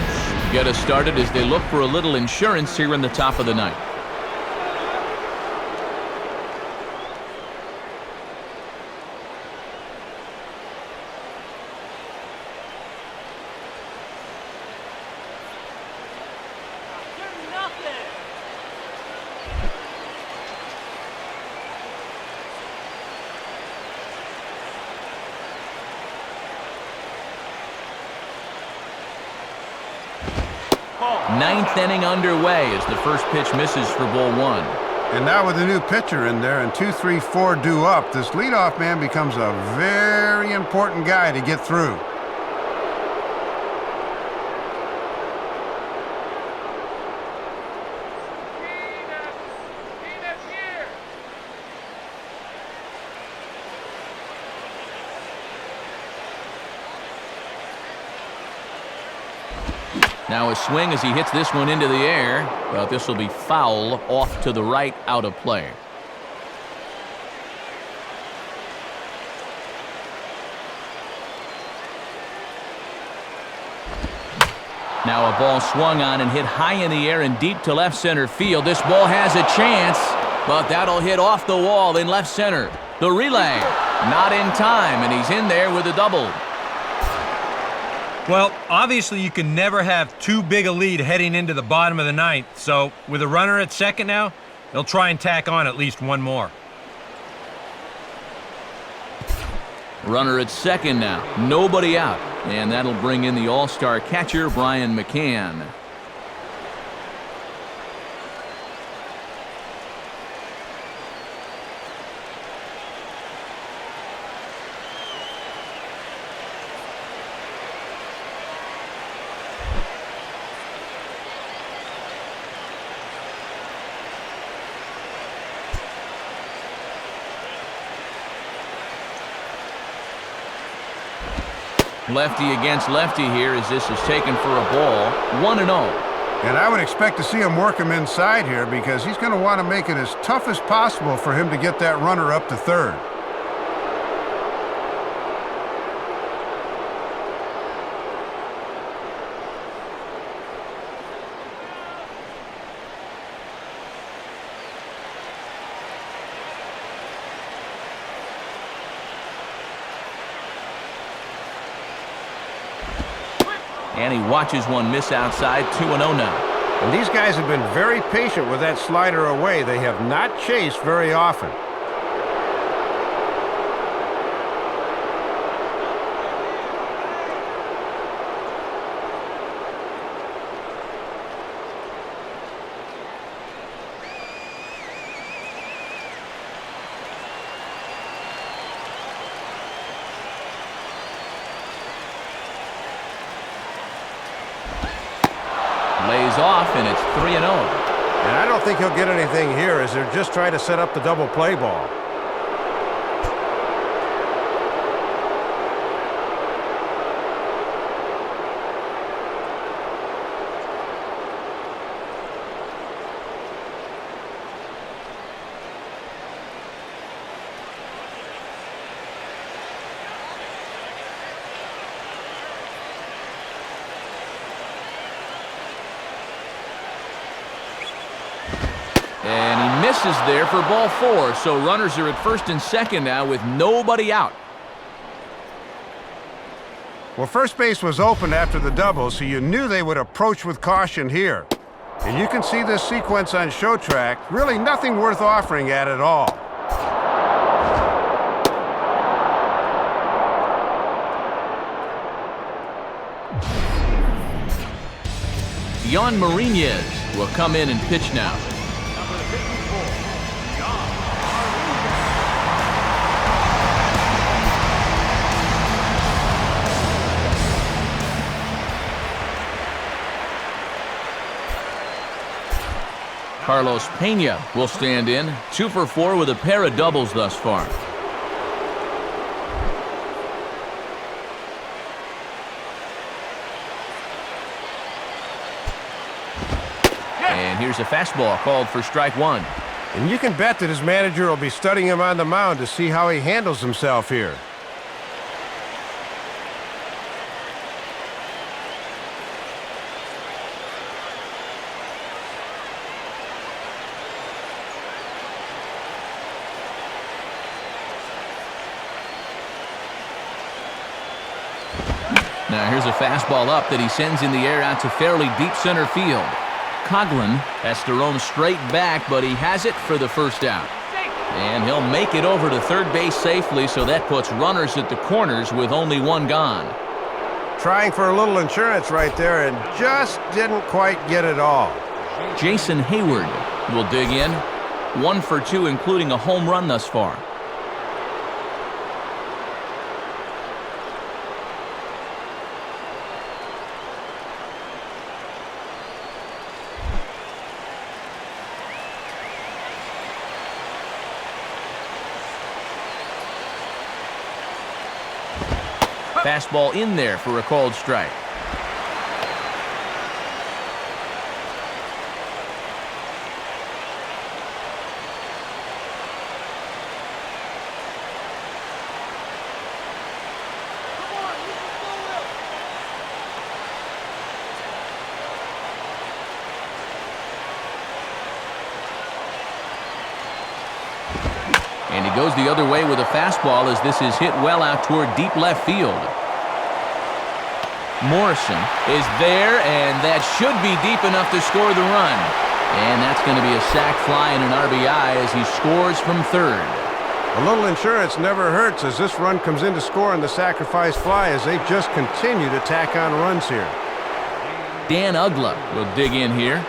get us started as they look for a little insurance here in the top of the 9th. Ninth inning underway as the first pitch misses for ball 1. And now with a new pitcher in there and 2, 3, 4 due up, this leadoff man becomes a very important guy to get through. Now a swing as he hits this one into the air, but this will be foul off to the right, out of play. Now a ball swung on and hit high in the air and deep to left center field. This ball has a chance, but that'll hit off the wall in left center. The relay, not in time, and he's in there with a double. Well, obviously you can never have too big a lead heading into the bottom of the ninth, so with a runner at second now, they'll try and tack on at least one more. Runner at second now, nobody out, and that'll bring in the all-star catcher, Brian McCann. Lefty against lefty here as this is taken for a ball. 1-0. And I would expect to see him work him inside here because he's going to want to make it as tough as possible for him to get that runner up to third. And he watches one miss outside. 2-0 now. And these guys have been very patient with that slider away. They have not chased very often. Lays off, and it's 3-0. And I don't think he'll get anything here as they're just trying to set up the double play ball. And he misses there for ball 4, so runners are at first and second now with nobody out. Well, first base was open after the double, so you knew they would approach with caution here. And you can see this sequence on show track, really nothing worth offering at all. Logan Morrison will come in and pitch now. Carlos Pena will stand in, 2 for 4 with a pair of doubles thus far. And here's a fastball called for strike 1. And you can bet that his manager will be studying him on the mound to see how he handles himself here. Now here's a fastball up that he sends in the air out to fairly deep center field. Coughlin has to roam straight back, but he has it for the first out. And he'll make it over to third base safely, so that puts runners at the corners with only one gone. Trying for a little insurance right there and just didn't quite get it all. Jason Hayward will dig in. 1 for 2, including a home run thus far. Fastball in there for a called strike. goes the other way with a fastball as this is hit well out toward deep left field. Morrison is there, and that should be deep enough to score the run. And that's going to be a sac fly and an RBI as he scores from third. A little insurance never hurts as this run comes in to score on the sacrifice fly as they just continue to tack on runs here. Dan Ugla will dig in here.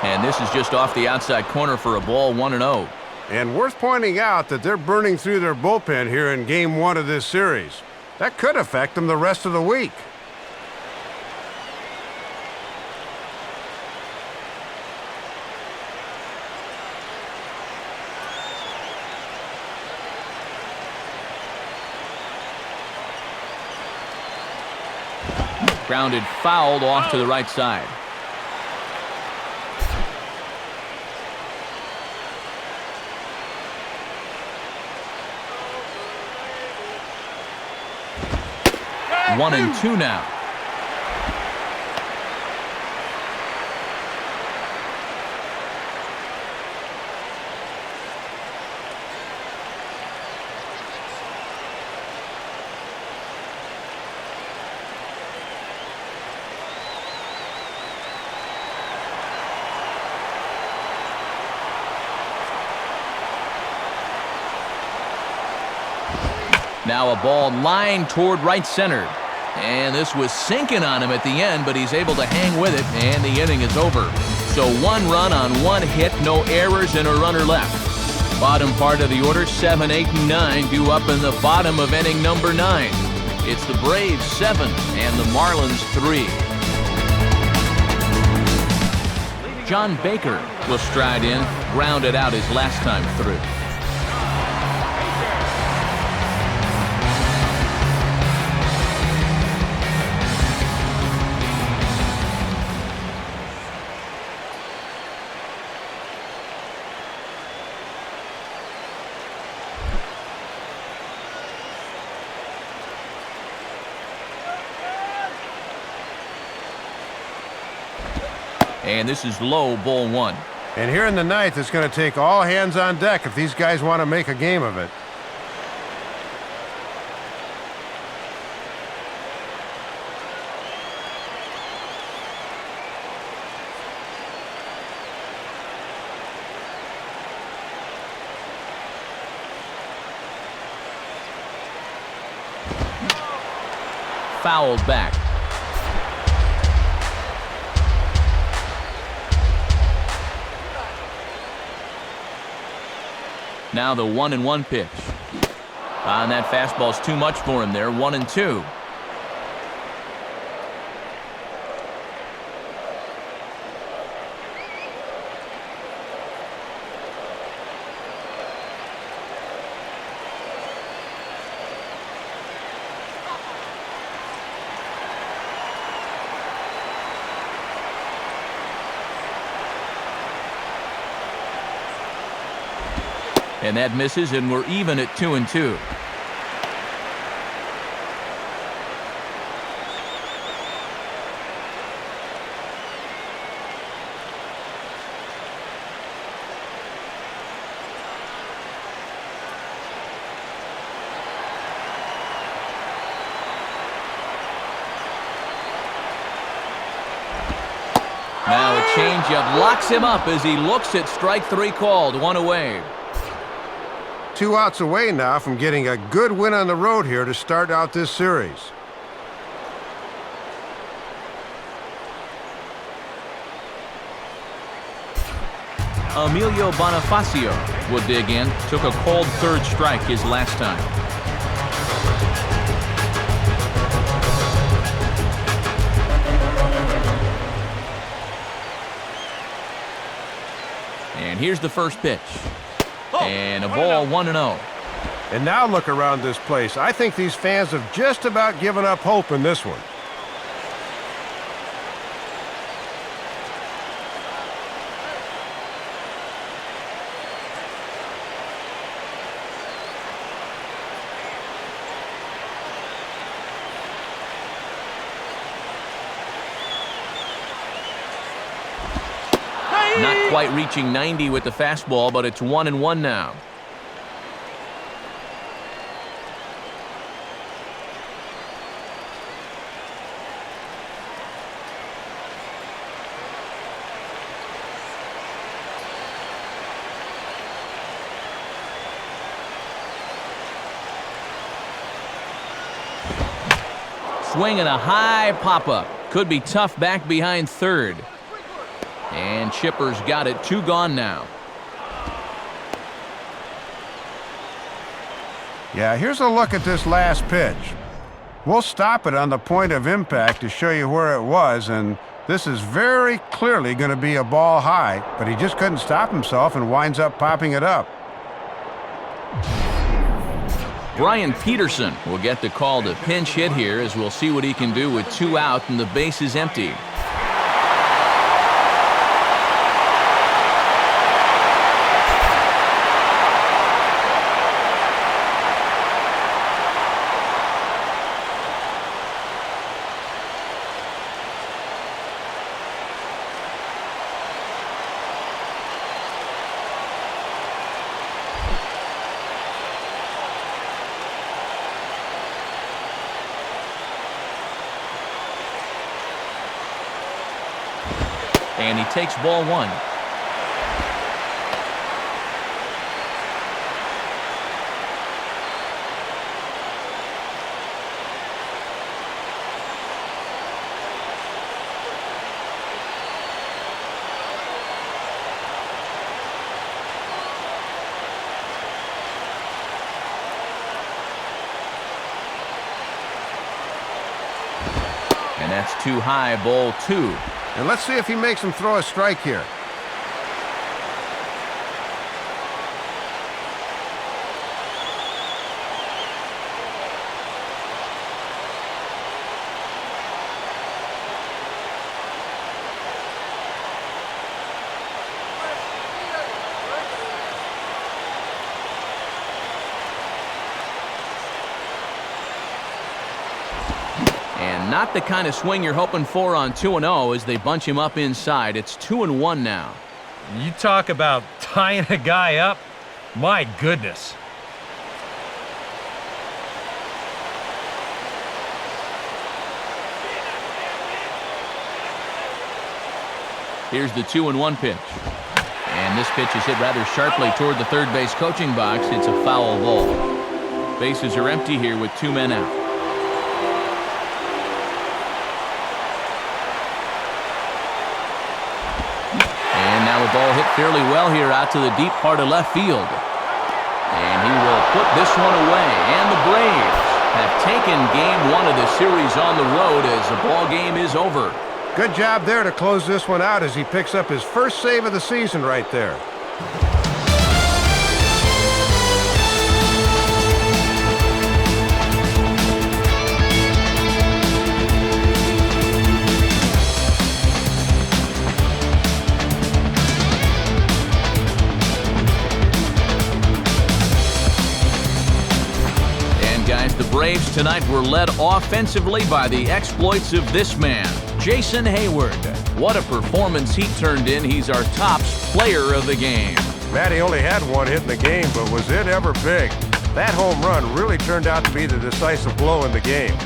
And this is just off the outside corner for a ball, 1-0. And worth pointing out that they're burning through their bullpen here in Game 1 of this series. That could affect them the rest of the week. Grounded fouled off to the right side. One and two now. Now a ball lined toward right center. And this was sinking on him at the end, but he's able to hang with it, and the inning is over. So 1 run on 1 hit, no errors, and a runner left. Bottom part of the order, 7, 8, and 9, due up in the bottom of inning number 9. It's the Braves 7 and the Marlins 3. John Baker will stride in, grounded out his last time through. And this is low, ball 1. And here in the ninth, it's going to take all hands on deck if these guys want to make a game of it. Fouled back. Now the 1-1 pitch. And that fastball's too much for him there. 1-2. And that misses, and we're even at 2-2. Now a changeup locks him up as he looks at strike 3 called. 1 away. 2 outs away now from getting a good win on the road here to start out this series. Emilio Bonifacio will dig in. Took a called third strike his last time. And here's the first pitch. And a ball, 1-0. And now look around this place. I think these fans have just about given up hope in this one. Not quite reaching 90 with the fastball, but it's 1-1 now. Swinging a high pop-up. Could be tough back behind third. And Chipper's got it. 2 gone now. Yeah, here's a look at this last pitch. We'll stop it on the point of impact to show you where it was, and this is very clearly going to be a ball high, but he just couldn't stop himself and winds up popping it up. Brian Peterson will get the call to pinch hit here, as we'll see what he can do with 2 out and the base is empty. And he takes ball 1. And that's too high, ball 2. And let's see if he makes him throw a strike here. Not the kind of swing you're hoping for on 2-0 as they bunch him up inside. It's 2-1 now. You talk about tying a guy up. My goodness. Here's the 2-1 pitch. And this pitch is hit rather sharply toward the third base coaching box. It's a foul ball. Bases are empty here with 2 men out. A ball hit fairly well here out to the deep part of left field. And he will put this one away. And the Braves have taken game 1 of the series on the road as the ball game is over. Good job there to close this one out as he picks up his first save of the season right there. The Braves tonight were led offensively by the exploits of this man, Jason Hayward. What a performance he turned in. He's our tops player of the game. Matty only had 1 hit in the game, but was it ever big? That home run really turned out to be the decisive blow in the game.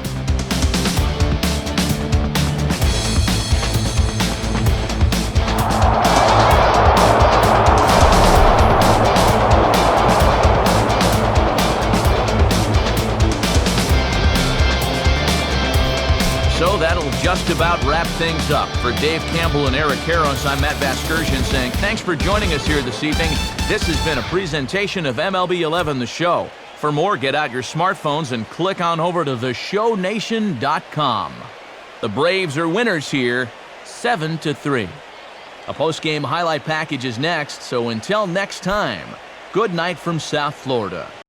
So that'll just about wrap things up. For Dave Campbell and Eric Harros, I'm Matt Vasgersian saying thanks for joining us here this evening. This has been a presentation of MLB 11 The Show. For more, get out your smartphones and click on over to theshownation.com. The Braves are winners here, 7-3. A post-game highlight package is next, so until next time, good night from South Florida.